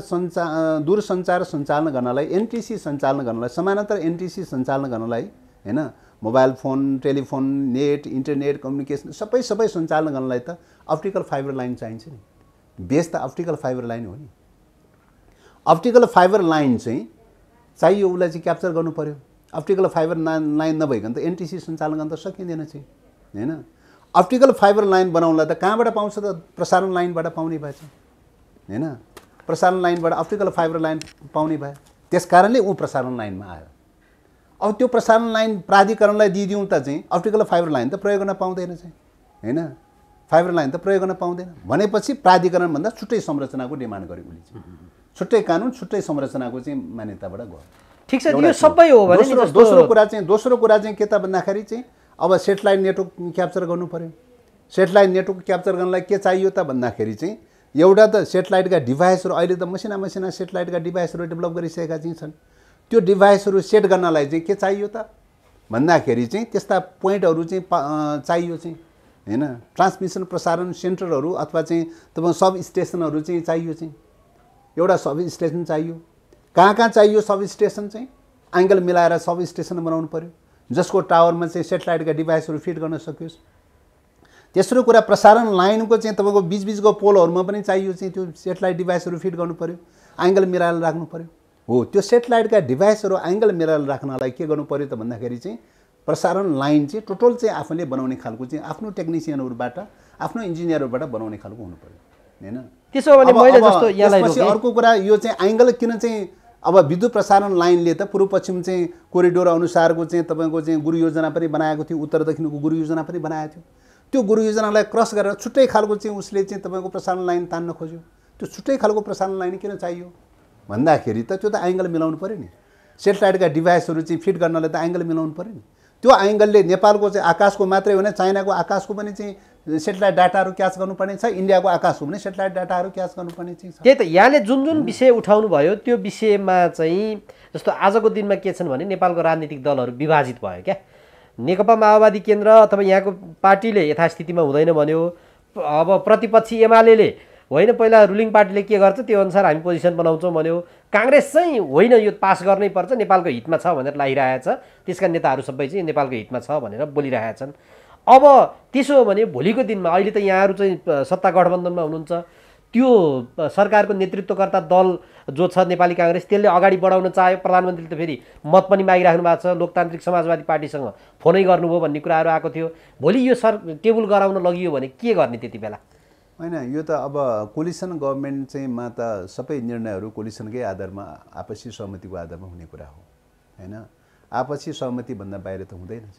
सञ्चालन गर्नलाई, एनटिसी सञ्चालन गर्नलाई, समानान्तर एनटिसी सञ्चालन गर्नलाई हैन, mobile phone, telephone, net, internet communication सबै सञ्चालन गर्नलाई त अप्टिकल फाइबर लाइन चाहिन्छ नि। बेस त अप्टिकल फाइबर लाइन हो नि। अप्टिकल फाइबर लाइन चाहिँ चाहियो, उसलाई चाहिँ क्याप्चर गर्नु पर्यो। अप्टिकल फाइबर लाइन नभइकन त एनटिसी सञ्चालन गर्न त सकिँदैन चाहिँ हैन। अप्टिकल फाइबर लाइन बनाउनलाई त कहाँबाट पाउँछ त, प्रसारण लाइनबाट पाउने भएछ हैन। प्रसारण लाइनबाट अप्टिकल फाइबर लाइन पाउने भयो, त्यसकारणले ऊ प्रसारण लाइनमा आयो। अब त्यो प्रसारण लाइन प्राधिकरणलाई दिइदिउँ त चाहिँ अप्टिकल फाइबर लाइन त प्रयोग गर्न पाउँदैन चाहिँ हैन। फाइबर लाइन त प्रयोग गर्न पाउँदैन भनेपछि प्राधिकरणभन्दा छुट्टै संरचनाको डिमान्ड गर्यो उसले चाहिँ। छुट्टै कानुन, छुट्टै संरचनाको चाहिँ मान्यताबाट गयो। ठिक छ, यो सबै हो भने दोस्रो कुरा चाहिँ के त भन्दाखेरि चाहिँ अब सेटेलाइट नेटवर्क क्याप्चर गर्नु पर्यो। सेटेलाइट नेटवर्क क्याप्चर गर्नलाई के चाहियो त भन्दाखेरि चाहिँ एउटा त सेटेलाइटका डिभाइसहरू, अहिले त मसिना सेटेलाइटका डिभाइसहरू डेभलप गरिसकेका चाहिँ छन्। त्यो डिभाइसहरू सेट गर्नलाई चाहिँ के चाहियो त भन्दाखेरि चाहिँ त्यस्ता पोइन्टहरू चाहिँ चाहियो चाहिँ हैन। ट्रान्समिसन प्रसारण सेन्टरहरू अथवा चाहिँ तपाईँ सब स्टेसनहरू चाहिँ चाहियो चाहिँ। एउटा सब स्टेसन चाहियो। कहाँ चाहियो सब स्टेसन चाहिँ, एङ्गल मिलाएर सब स्टेसन बनाउनु पर्यो जसको टावरमा चाहिँ सेटेलाइटका डिभाइसहरू फिट गर्न सकियोस्। तेस्रो कुरा प्रसारण लाइनको चाहिँ तपाईँको बिचबिचको पोलहरूमा पनि चाहियो चाहिँ त्यो सेटेलाइट डिभाइसहरू फिट गर्नु पर्यो, एङ्गल मिलाएर राख्नु पर्यो हो। त्यो सेटेलाइटका डिभाइसहरू एङ्गल मिलाएर राख्नलाई के गर्नु पर्यो त भन्दाखेरि चाहिँ प्रसारण लाइन चाहिँ टोटल चाहिँ आफूले बनाउने खालको चाहिँ आफ्नो टेक्निसियनहरूबाट, आफ्नो इन्जिनियरहरूबाट बनाउने खालको हुनु पर्यो हैन। त्यसो भने मैले जस्तो यहाँलाई रोके अर्को कुरा यो चाहिँ एङ्गल किन चाहिँ अब विद्युत प्रसारण लाइनले त पूर्व पश्चिम चाहिँ कोरिडोर अनुसारको चाहिँ तपाईँको चाहिँ गुरु योजना पनि बनाएको थियो, उत्तर दक्षिणको गुरु योजना पनि बनाएको थियो। त्यो गुरु योजनालाई क्रस गरेर छुट्टै खालको चाहिँ उसले चाहिँ तपाईँको प्रसारण लाइन तान्न खोज्यो। त्यो छुट्टै खालको प्रसारण लाइन किन चाहियो भन्दाखेरि त त्यो त एङ्गल मिलाउनु पर्यो नि। सेटेलाइटका डिभाइसहरू चाहिँ फिट गर्नलाई त एङ्गल मिलाउनु पर्यो नि। त्यो एङ्गलले नेपालको चाहिँ आकाशको मात्रै होइन, चाइनाको आकाशको पनि चाहिँ सेटेलाइट डाटाहरू क्याच गर्नुपर्ने छ, इन्डियाको आकाशको पनि सेटेलाइट डाटाहरू क्याच गर्नुपर्ने चाहिँ छ। त्यही त यहाँले जुन विषय उठाउनु भयो त्यो विषयमा चाहिँ जस्तो आजको दिनमा के छन् भने नेपालको राजनीतिक दलहरू विभाजित भयो क्या। नेकपा माओवादी केन्द्र अथवा यहाँको पार्टीले यथास्थितिमा हुँदैन भन्यो। अब प्रतिपक्षी एमाले होइन पहिला रुलिङ पार्टीले के गर्छ त्यो अनुसार हामी पोजिसन बनाउँछौँ भन्यो। काङ्ग्रेस चाहिँ होइन यो पास गर्नै पर्छ, नेपालको हितमा छ भनेर लागिरहेछ। त्यसका नेताहरू सबै चाहिँ नेपालको हितमा छ भनेर बोलिरहेछन्। अब त्यसो हो भने भोलिको दिनमा अहिले त यहाँहरू चाहिँ सत्ता गठबन्धनमा हुनुहुन्छ, त्यो सरकारको नेतृत्वकर्ता दल जो छ नेपाली काङ्ग्रेस त्यसले अगाडि बढाउन चाह्यो। प्रधानमन्त्रीले त फेरि मत पनि मागिराख्नु भएको छ, लोकतान्त्रिक समाजवादी पार्टीसँग फोनै गर्नुभयो भन्ने कुराहरू आएको थियो। भोलि यो टेबल गराउन लगियो भने के गर्ने त्यति बेला? होइन, यो त अब कोलिसन गभर्मेन्ट चाहिँ मा त सबै निर्णयहरू कोलिसनकै आधारमा आपसी सहमतिको आधारमा हुने कुरा हो हैन। आपसी सहमतिभन्दा बाहिर त हुँदैन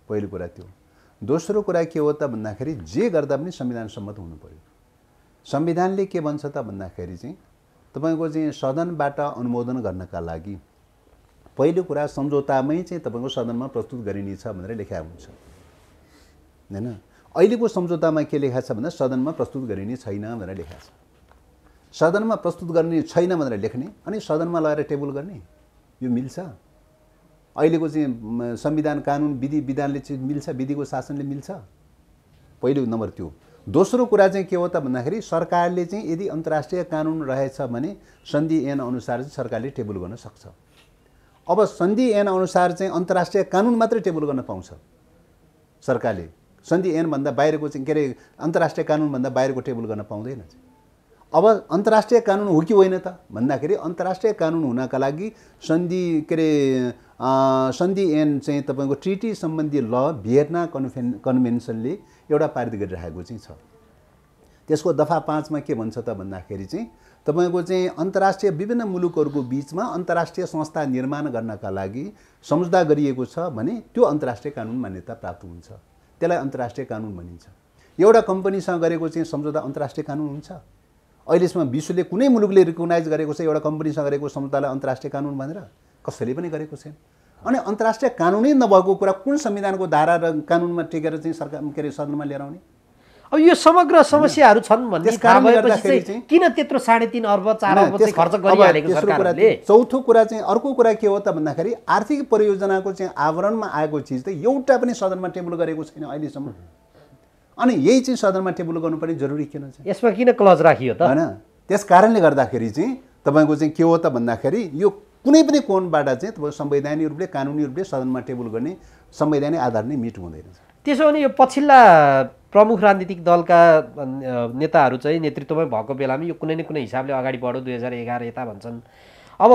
पहिलो कुरा त्यो। दोस्रो कुरा के हो त भन्दाखेरि जे गर्दा पनि संविधान सम्मत हुनु पर्यो। संविधानले के भन्छ त भन्दाखेरि चाहिँ तपाईँको चाहिँ सदनबाट अनुमोदन गर्नका लागि पहिलो कुरा सम्झौतामै चाहिँ तपाईँको सदनमा प्रस्तुत गरिनेछ भनेर लेखेको हुन्छ हैन। अहिलेको सम्झौतामा के लेखा छ भन्दा सदनमा प्रस्तुत गरिने छैन भनेर लेखा छ। सदनमा प्रस्तुत गर्ने छैन भनेर लेख्ने अनि सदनमा लगेर टेबल गर्ने, यो मिल्छ? अहिलेको चाहिँ संविधान कानुन विधि विधानले चाहिँ मिल्छ? विधिको शासनले मिल्छ? पहिलो नम्बर त्यो। दोस्रो कुरा चाहिँ के हो त भन्दाखेरि सरकारले चाहिँ यदि अन्तर्राष्ट्रिय कानुन रहेछ भने सन्धि ऐन अनुसार चाहिँ सरकारले टेबल गर्न सक्छ। अब सन्धि ऐन अनुसार चाहिँ अन्तर्राष्ट्रिय कानुन मात्रै टेबल गर्न पाउँछ सरकारले। सन्धि ऐनभन्दा बाहिरको चाहिँ के अरे अन्तर्राष्ट्रिय कानुनभन्दा बाहिरको टेबल गर्न पाउँदैन। अब अन्तर्राष्ट्रिय कानुन हो कि होइन त भन्दाखेरि अन्तर्राष्ट्रिय कानुन हुनका लागि सन्धि के अरे सन्धि ऐन चाहिँ तपाईँको ट्रिटी सम्बन्धी ल भियेना कन्भेन्सनले एउटा पारित गरिरहेको चाहिँ छ। त्यसको दफा 5 मा के भन्छ त भन्दाखेरि चाहिँ तपाईँको चाहिँ अन्तर्राष्ट्रिय विभिन्न मुलुकहरूको बिचमा अन्तर्राष्ट्रिय संस्था निर्माण गर्नका लागि सम्झौता गरिएको छ भने त्यो अन्तर्राष्ट्रिय कानुन मान्यता प्राप्त हुन्छ, त्यसलाई अन्तर्राष्ट्रिय कानुन भनिन्छ। एउटा कम्पनीसँग गरेको चाहिँ सम्झौता अन्तर्राष्ट्रिय कानुन हुन्छ? अहिलेसम्म विश्वले कुनै मुलुकले रिकगनाइज गरेको छ एउटा कम्पनीसँग गरेको सम्झौतालाई अन्तर्राष्ट्रिय कानुन भनेर? कसैले पनि गरेको छैन। अनि अन्तर्राष्ट्रिय कानुनै नभएको कुरा कुन संविधानको धारा र कानुनमा टेकेर चाहिँ सरकार के अरे सदनमा लिएर आउने? अब यो समग्र समस्याहरू छन् भन्ने थाहा भएपछि चाहिँ किन त्यत्रो 3.5 अर्ब 4 अर्ब चाहिँ खर्च गरिहालेको सरकारले? चौथो कुरा चाहिँ अर्को कुरा के हो त भन्दाखेरि आर्थिक परियोजनाको चाहिँ आवरणमा आएको चिज त एउटा पनि सदनमा टेबल गरेको छैन अहिलेसम्म। अनि यही चाहिँ सदनमा टेबल गर्नुपर्ने जरुरी किन छ? यसमा किन क्लज राखियो त? हैन, त्यस कारणले गर्दाखेरि चाहिँ तपाईको चाहिँ के हो त भन्दाखेरि यो कुनै पनि कोणबाट चाहिँ तपाईँ संवैधानिक रूपले कानुनी रूपले सदनमा टेबल गर्ने संवैधानिक आधार नै मिट हुँदैन। त्यसो भने यो पछिल्ला प्रमुख राजनीतिक दलका नेताहरू चाहिँ नेतृत्वमै भएको बेलामा यो कुनै न कुनै हिसाबले अगाडि बढ्यो 2011 यता भन्छन्। अब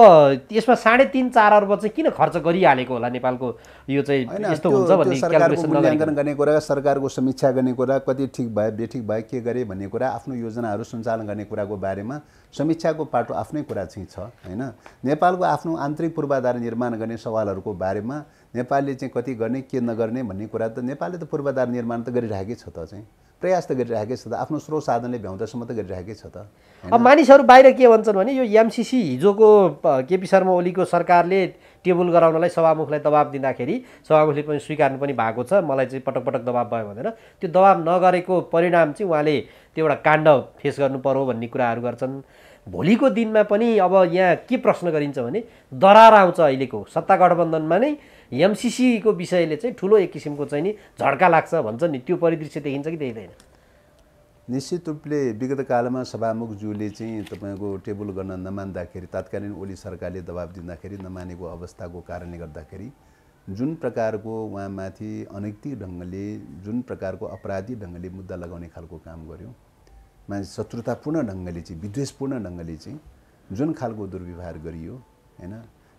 यसमा 3.5-4 अर्ब चाहिँ किन खर्च गरिहालेको होला नेपालको यो चाहिँ यस्तो हुन्छ भन्ने क्याल्कुलेसन मूल्याङ्कन गर्ने कुरा, सरकारको समीक्षा गर्ने कुरा, कति ठिक भयो बेठिक भयो के गरे भन्ने कुरा, आफ्नो योजनाहरू सञ्चालन गर्ने कुराको बारेमा समीक्षाको पाटो आफ्नै कुरा चाहिँ छ हैन। नेपालको आफ्नो आन्तरिक पूर्वाधार निर्माण गर्ने सवालहरूको बारेमा नेपालले चाहिँ कति गर्ने के नगर्ने भन्ने कुरा त नेपालले त पूर्वाधार निर्माण त गरिरहेकै छ त, चाहिँ प्रयास त गरिरहेकै छ त, आफ्नो स्रोत साधनले भ्याउँदासम्म त गरिरहेकै छ त। अब मानिसहरू बाहिर के भन्छन् भने यो एमसीसी हिजोको केपी शर्मा ओलीको सरकारले टेबल गराउनलाई सभामुखलाई दबाब दिँदाखेरि सभामुखले पनि स्वीकार्नु पनि भएको छ, मलाई चाहिँ पटक पटक दबाब भयो भनेर। त्यो दबाब नगरेको परिणाम चाहिँ उहाँले त्यो एउटा काण्ड फेस गर्नु पर्यो भन्ने कुराहरू गर्छन्। भोलिको दिनमा पनि अब यहाँ के प्रश्न गरिन्छ भने दरार आउँछ अहिलेको सत्ता गठबन्धनमा नै एमसीसीको विषयले चाहिँ ठुलो एक किसिमको चाहिँ नि झड्का लाग्छ भन्छ नि, त्यो परिदृश्य देखिन्छ कि देखिँदैन? निश्चित रूपले विगत कालमा सभामुखज्यूले चाहिँ तपाईँको टेबल गर्न नमान्दाखेरि तत्कालीन ओली सरकारले दबाब दिँदाखेरि नमानेको अवस्थाको कारणले गर्दाखेरि जुन प्रकारको उहाँमाथि अनैतिक ढङ्गले जुन प्रकारको अपराधी ढङ्गले मुद्दा लगाउने खालको काम गर्यो, मान्छे शत्रुतापूर्ण ढङ्गले चाहिँ विद्वेषपूर्ण ढङ्गले चाहिँ जुन खालको दुर्व्यवहार गरियो हैन,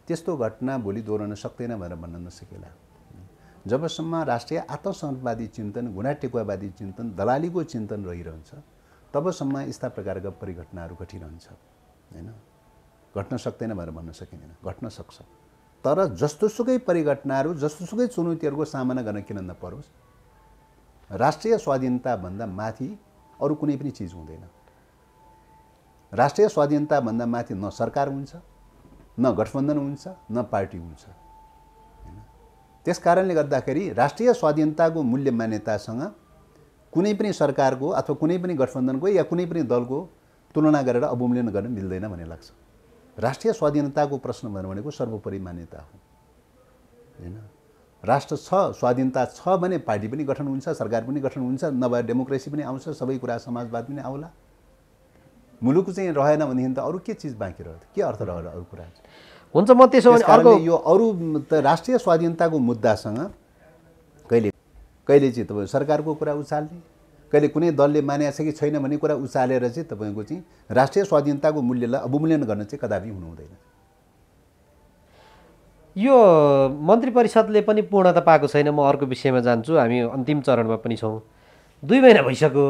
त्यस्तो घटना भोलि दोहोर्याउन सक्दैन भनेर भन्न नसकेला। जबसम्म राष्ट्रिय आत्मसम्मानवादी चिन्तन, गुणा टेकुवावादी चिन्तन, दलालीको चिन्तन रहिरहन्छ तबसम्म यस्ता प्रकारका परिघटनाहरू घटिरहन्छ हैन। घट्न सक्दैन भनेर भन्न सकिँदैन, घट्न सक्छ। तर जस्तोसुकै परिघटनाहरू जस्तोसुकै चुनौतीहरूको सामना गर्न किन नपरोस्, राष्ट्रिय स्वाधीनताभन्दा माथि अरू कुनै पनि चिज हुँदैन। राष्ट्रिय स्वाधीनताभन्दा माथि न सरकार हुन्छ, न गठबन्धन हुन्छ, न पार्टी हुन्छ। त्यस कारणले गर्दाखेरि राष्ट्रिय स्वाधीनताको मूल्य मान्यतासँग कुनै पनि सरकारको अथवा कुनै पनि गठबन्धनको या कुनै पनि दलको तुलना गरेर अवमूल्यन गर्न मिल्दैन भन्ने लाग्छ। राष्ट्रिय स्वाधीनताको प्रश्न भनेको सर्वोपरि मान्यता हो हैन। राष्ट्र छ, स्वाधीनता छ भने पार्टी पनि गठन हुन्छ, सरकार पनि गठन हुन्छ, नभए डेमोक्रेसी पनि आउँछ, सबै कुरा समाजवाद पनि आउला। मुलुक चाहिँ रहेन भनेदेखि त अरू के चिज बाँकी रह्यो, के अर्थ रह्यो अरू कुरा हुन्छ? म त्यसो भने अर्को यो अरू त राष्ट्रिय स्वाधीनताको मुद्दासँग कहिले कहिले चाहिँ तपाईँ सरकारको कुरा उचाल्ने, कहिले कुनै दलले मानेको छ कि छैन भन्ने कुरा उचालेर चाहिँ तपाईँको चाहिँ राष्ट्रिय स्वाधीनताको मूल्यलाई अवमूल्यन गर्न चाहिँ कदापि हुनु हुँदैन। यो मन्त्री परिषदले पनि पूर्णता पाएको छैन। म अर्को विषयमा जान्छु, हामी अन्तिम चरणमा पनि छौँ। 2 महिना भइसक्यो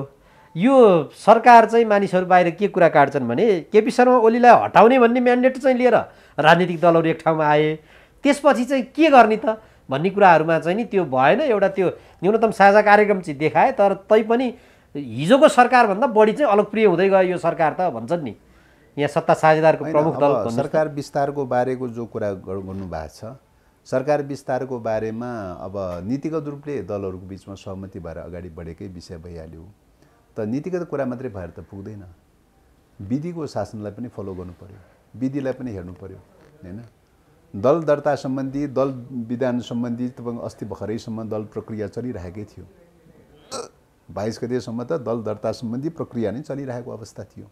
यो सरकार चाहिँ मानिसहरू बाहिर के कुरा काट्छन् भने केपी शर्मा ओलीलाई हटाउने भन्ने म्यान्डेट चाहिँ लिएर राजनीतिक दलहरू एक ठाउँमा आए, त्यसपछि चाहिँ के गर्ने त भन्ने कुराहरूमा चाहिँ नि त्यो भएन। एउटा त्यो न्यूनतम साझा कार्यक्रम चाहिँ देखाए, तर तैपनि हिजोको सरकारभन्दा बढी चाहिँ अलोकप्रिय हुँदै गयो यो सरकार त भन्छन् नि। यहाँ सत्ता साझेदारको प्रमुख दल सरकार विस्तारको बारेको जो कुरा गर्नु भएको छ, सरकार विस्तारको बारेमा अब नीतिगत रूपले दलहरूको बिचमा सहमति भएर अगाडि बढेकै विषय भइहाल्यो। त नीतिगत कुरा मात्रै भएर त पुग्दैन, विधिको शासनलाई पनि फलो गर्नु पर्यो, विधिलाई पनि हेर्नु पर्यो हैन। दल दर्ता सम्बन्धी, दल विधान सम्बन्धी तपाईको अस्ति भर्खरैसम्म दल प्रक्रिया चलिरहेकै थियो। 22 गतेसम्म त दल दर्ता सम्बन्धी प्रक्रिया नै चलिरहेको अवस्था थियो।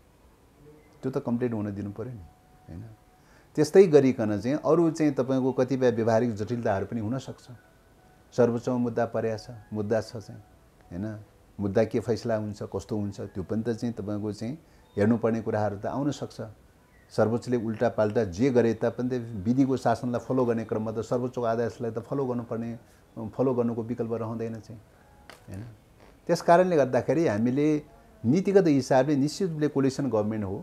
त्यो त कम्प्लिट हुन दिनु पर्यो नि हैन। त्यस्तै गरिकन चाहिँ अरू चाहिँ तपाईको कतिपय व्यवहारिक जटिलताहरू पनि हुन सक्छ। सर्वोच्चमा मुद्दा छ चाहिँ हैन। मुद्दा के फैसला हुन्छ, कस्तो हुन्छ, त्यो पनि त चाहिँ तपाईको चाहिँ हेर्नुपर्ने कुराहरू त आउन सक्छ। सर्वोच्चले उल्टा पाल्टा जे गरे तापनि त विधिको शासनलाई फलो गर्ने क्रममा त सर्वोच्चको आदेशलाई त फलो गर्नुको विकल्प रहँदैन चाहिँ हैन। त्यस कारणले गर्दाखेरि हामीले नीतिगत हिसाबले निश्चित रूपले कोलिसन गभर्नमेन्ट हो,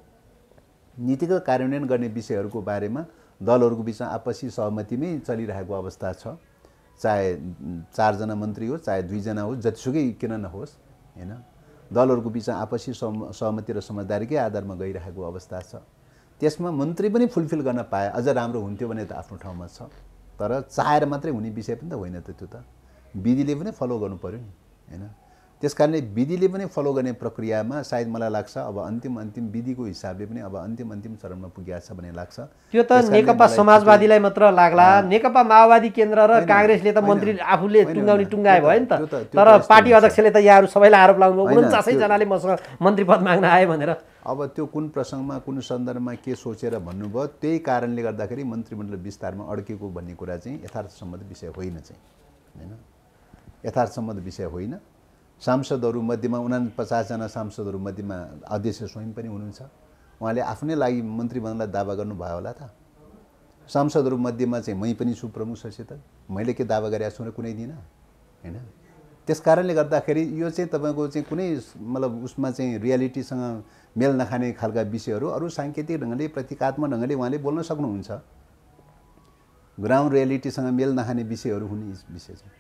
नीतिगत कार्यान्वयन गर्ने विषयहरूको बारेमा दलहरूको बिचमा आपसी सहमतिमै चलिरहेको अवस्था छ। चाहे 4 जना मन्त्री हो, चाहे 2 जना हो, जतिसुकै किन नहोस् हैन। दलहरूको बिचमा आपसी सहमति र समझदारीकै आधारमा गइरहेको अवस्था छ। त्यसमा मन्त्री पनि फुलफिल गर्न पाए अझ राम्रो हुन्थ्यो भने त आफ्नो ठाउँमा छ, तर चाहेर मात्रै हुने विषय पनि त होइन त। त्यो त विधिले पनि फलो गर्नु पर्यो नि हैन। त्यसकारणले विधिले पनि फलो गर्ने प्रक्रियामा सायद मलाई लाग्छ अब अन्तिम विधिको हिसाबले पनि अब अन्तिम चरणमा पुगेको छ भन्ने लाग्छ। त्यो त नेकपा समाजवादीलाई मात्र लाग्ला, नेकपा माओवादी केन्द्र र काङ्ग्रेसले त मन्त्री आफूले टुङ्गाए भयो नि त। तर पार्टी अध्यक्षले त यहाँहरू सबैलाई आरोप लाउनु 49 जनाले मसँग मन्त्री पद माग्न आए भनेर। अब त्यो कुन प्रसङ्गमा कुन सन्दर्भमा के सोचेर भन्नुभयो, त्यही कारणले गर्दाखेरि मन्त्रीमण्डल विस्तारमा अड्केको भन्ने कुरा चाहिँ यथार्थसम्मत विषय होइन चाहिँ हैन, यथार्थसम्मत विषय होइन। सांसदहरू मध्येमा 49 जना सांसदहरू मध्येमा अध्यक्ष स्वयं पनि हुनुहुन्छ। उहाँले आफ्नै लागि मन्त्री बन्नलाई दावा गर्नुभयो होला त। सांसदहरू मध्येमा चाहिँ मै पनि छु प्रमुख सचेतक, मैले के दावा गरेको छु र कुनै दिन हैन। त्यसकारणले गर्दाखेरि यो चाहिँ तपाईँको चाहिँ कुनै मतलब उसमा चाहिँ रियालिटीसँग मेल नखाने खालका विषयहरू अरू साङ्केतिक ढङ्गले प्रतीकात्मक ढङ्गले उहाँले बोल्न सक्नुहुन्छ। ग्राउन्ड रियालिटीसँग मेल नखाने विषयहरू हुने विषय चाहिँ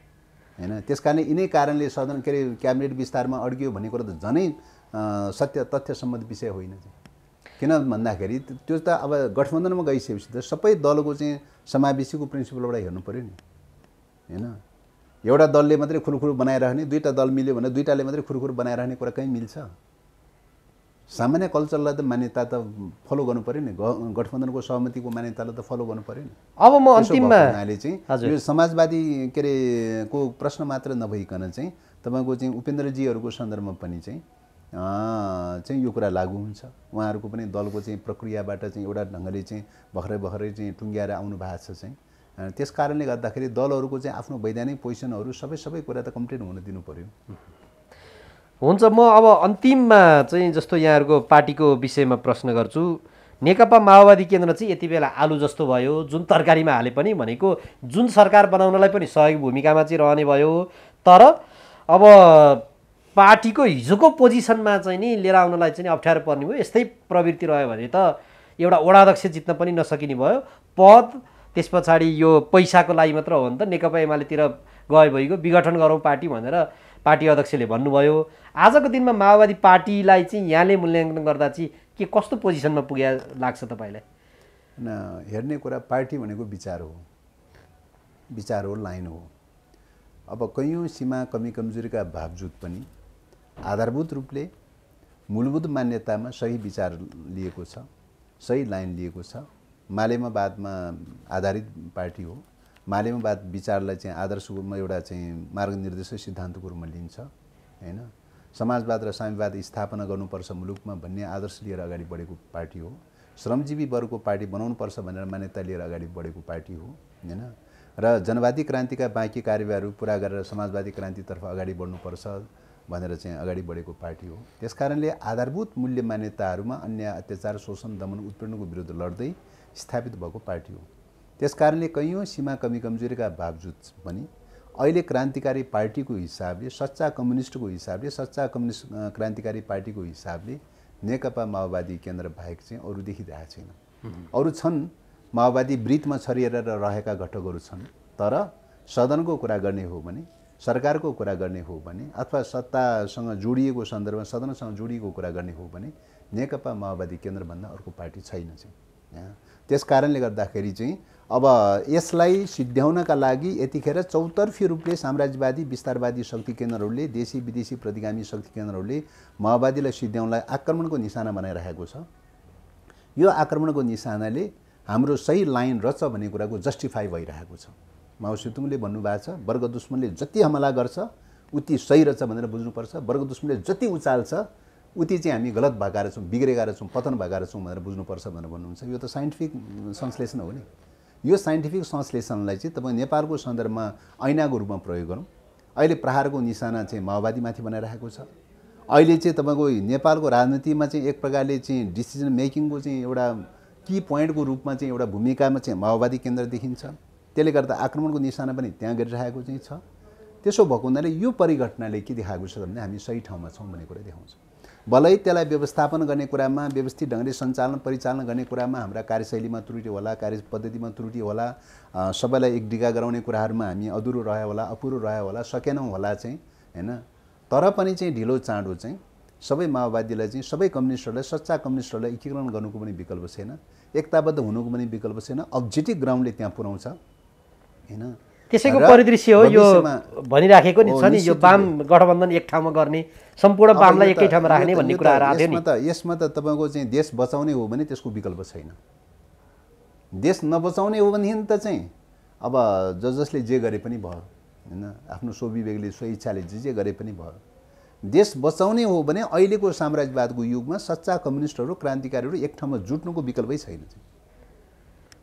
हैन। त्यसकारणले यिनै कारणले सदन के अरे क्याबिनेट विस्तारमा अड्कियो भन्ने कुरा त झनै सत्य तथ्यसम्मत विषय होइन चाहिँ। किन भन्दाखेरि त्यो त अब गठबन्धनमा गइसकेपछि त सबै दलको चाहिँ समावेशीको प्रिन्सिपलबाट हेर्नु पर्यो नि हैन। एउटा दलले मात्रै खुरुखुरु बनाइराख्ने, दुईटा दल मिल्यो भने दुईटाले मात्रै खुरुखुरु बनाइराख्ने कुरा कहीँ मिल्छ? सामान्य कल्चरलाई त मान्यता त फलो गर्नु पर्यो नि, गठबन्धनको सहमतिको मान्यतालाई त फलो गर्नु पर्यो नि। अब म अन्तिममा चाहिँ यो समाजवादी के अरे को प्रश्न मात्र नभइकन चाहिँ तपाईँको चाहिँ उपेन्द्रजीहरूको सन्दर्भमा पनि चाहिँ यो कुरा लागू हुन्छ। उहाँहरूको पनि दलको चाहिँ प्रक्रियाबाट चाहिँ एउटा ढङ्गले चाहिँ भर्खरै चाहिँ टुङ्ग्याएर आउनु भएको छ चाहिँ। त्यस कारणले गर्दाखेरि दलहरूको चाहिँ आफ्नो वैधानिक पोजिसनहरू सबै कुरा त कम्प्लिट हुन दिनु पर्यो। हुन्छ, म अब अन्तिममा चाहिँ जस्तो यहाँहरूको पार्टीको विषयमा प्रश्न गर्छु। नेकपा माओवादी केन्द्र चाहिँ यति बेला आलु जस्तो भयो, जुन तरकारीमा हाले पनि भनेको जुन सरकार बनाउनलाई पनि सहयोगी भूमिकामा चाहिँ रहने भयो। तर अब पार्टीको हिजोको पोजिसनमा चाहिँ नि लिएर आउनलाई चाहिँ अप्ठ्यारो पर्ने भयो। यस्तै प्रवृत्ति रह्यो भने त एउटा वडाध्यक्ष जित्न पनि नसकिने भयो। पद त्यस पछाडि यो पैसाको लागि मात्र हो भने त नेकपा एमालेतिर गए भइगयो, विघटन गरौँ पार्टी भनेर पार्टी अध्यक्षले भन्नुभयो। आजको दिनमा माओवादी पार्टीलाई चाहिँ यहाँले मूल्याङ्कन गर्दा चाहिँ के कस्तो पोजिसनमा पुगे लाग्छ तपाईँलाई? हेर्ने कुरा पार्टी भनेको विचार हो, लाइन हो। अब कैयौँ सीमा कमी कमजोरीका बावजुद पनि आधारभूत रूपले मूलभूत मान्यतामा सही विचार लिएको छ, सही लाइन लिएको छ। मालेमावादमा आधारित पार्टी हो। मालेमावाद विचारलाई चाहिँ आदर्शको रूपमा एउटा चाहिँ मार्गनिर्देशक सिद्धान्तको रूपमा लिन्छ हैन। समाजवाद र साम्यवाद स्थापना गर्नुपर्छ मुलुकमा भन्ने आदर्श लिएर अगाडि बढेको पार्टी हो। श्रमजीवी वर्गको पार्टी बनाउनुपर्छ भनेर मान्यता लिएर अगाडि बढेको पार्टी हो हैन। र जनवादी क्रान्तिका बाँकी कार्यवाहीहरू पुरा गरेर समाजवादी क्रान्तितर्फ अगाडि बढ्नुपर्छ भनेर चाहिँ अगाडि बढेको पार्टी हो। त्यसकारणले आधारभूत मूल्य मान्यताहरूमा अन्याय, अत्याचार, शोषण, दमन, उत्पीडनको विरुद्ध लड्दै स्थापित भएको पार्टी हो। त्यसकारणले कैयौँ सीमा कमी कमजोरीका बावजुद पनि अहिले क्रान्तिकारी पार्टीको हिसाबले, सच्चा कम्युनिस्टको हिसाबले, सच्चा कम्युनिस्ट क्रान्तिकारी पार्टीको हिसाबले नेकपा माओवादी केन्द्र बाहेक चाहिँ अरू देखिरहेको छैन। अरू छन्, माओवादी वृत्तमा छरिएर रहेका घटकहरू छन्, तर सदनको कुरा गर्ने हो भने, सरकारको कुरा गर्ने हो भने, अथवा सत्तासँग जोडिएको सन्दर्भमा सदनसँग जोडिएको कुरा गर्ने हो भने नेकपा माओवादी केन्द्रभन्दा अर्को पार्टी छैन चाहिँ। त्यस कारणले गर्दाखेरि चाहिँ अब यसलाई सिद्ध्याउनका लागि यतिखेर चौतर्फी रूपले साम्राज्यवादी विस्तारवादी शक्ति केन्द्रहरूले, देशी विदेशी प्रतिगामी शक्ति केन्द्रहरूले माओवादीलाई सिद्ध्याउनलाई आक्रमणको निशाना बनाइरहेको छ। यो आक्रमणको निशानाले हाम्रो सही लाइन रहेछ भन्ने कुराको जस्टिफाई भइरहेको छ। माओ सेतुङले भन्नुभएको छ, वर्ग दुश्मनले जति हमला गर्छ उति सही रहेछ भनेर बुझ्नुपर्छ, वर्ग दुश्मनले जति उचाल्छ उति चाहिँ हामी गलत भएका रहेछौँ, बिग्रेका रहेछौँ, पतन भएका रहेछौँ भनेर बुझ्नुपर्छ भनेर भन्नुहुन्छ। यो त साइन्टिफिक संश्लेषण हो नि। यो साइन्टिफिक संश्लेषणलाई चाहिँ तपाईँ नेपालको सन्दर्भमा ऐनाको रूपमा प्रयोग गरौँ। अहिले प्रहारको निशाना चाहिँ माओवादीमाथि बनाइरहेको छ। अहिले चाहिँ तपाईँको नेपालको राजनीतिमा चाहिँ एक प्रकारले चाहिँ डिसिजन मेकिङको चाहिँ एउटा की पोइन्टको रूपमा चाहिँ एउटा भूमिकामा चाहिँ माओवादी केन्द्र देखिन्छ। त्यसले गर्दा आक्रमणको निशाना पनि त्यहाँ गरिरहेको चाहिँ छ। त्यसो भएको हुनाले यो परिघटनाले के देखाएको छ भने हामी सही ठाउँमा छौँ भन्ने कुरा देखाउँछ। भलै त्यसलाई व्यवस्थापन गर्ने कुरामा, व्यवस्थित ढङ्गले सञ्चालन परिचालन गर्ने कुरामा हाम्रा कार्यशैलीमा त्रुटि होला, कार्य पद्धतिमा त्रुटि होला, सबैलाई एक डिगा गराउने कुराहरूमा हामी अधुरो रह्यो होला, अपुरो रह्यो होला, सकेनौँ होला चाहिँ हैन। तर पनि चाहिँ ढिलो चाँडो चाहिँ सबै माओवादीलाई चाहिँ सबै कम्युनिस्टहरूलाई सच्चा कम्युनिस्टहरूलाई एकीकरण गर्नुको पनि विकल्प छैन, एकताबद्ध हुनुको पनि विकल्प छैन। अब्जेक्टिभ ग्राउन्डले त्यहाँ पुर्याउँछ हैन। त्यसैको परिदृश्य हो यो भनिराखेको नि छ नि, यो वाम गठबन्धन एक ठाउँमा गर्ने, सम्पूर्ण वामलाई एकै ठाउँमा राख्ने भन्ने कुराहरू आयो नि। यसमा त तपाईँको चाहिँ देश बचाउने हो भने त्यसको विकल्प छैन। देश नबचाउने हो भनेदेखि त चाहिँ अब जसले जे गरे पनि भयो हैन, आफ्नो स्वविवेकले स्वइच्छाले जे गरे पनि भयो। देश बचाउने हो भने अहिलेको साम्राज्यवादको युगमा सच्चा कम्युनिस्टहरू क्रान्तिकारीहरू एक ठाउँमा जुट्नुको विकल्पै छैन।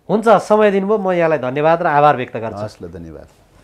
हुन्छ, समय दिनुभयो, म यहाँलाई धन्यवाद र आभार व्यक्त गर्छु। हस् ल, धन्यवाद।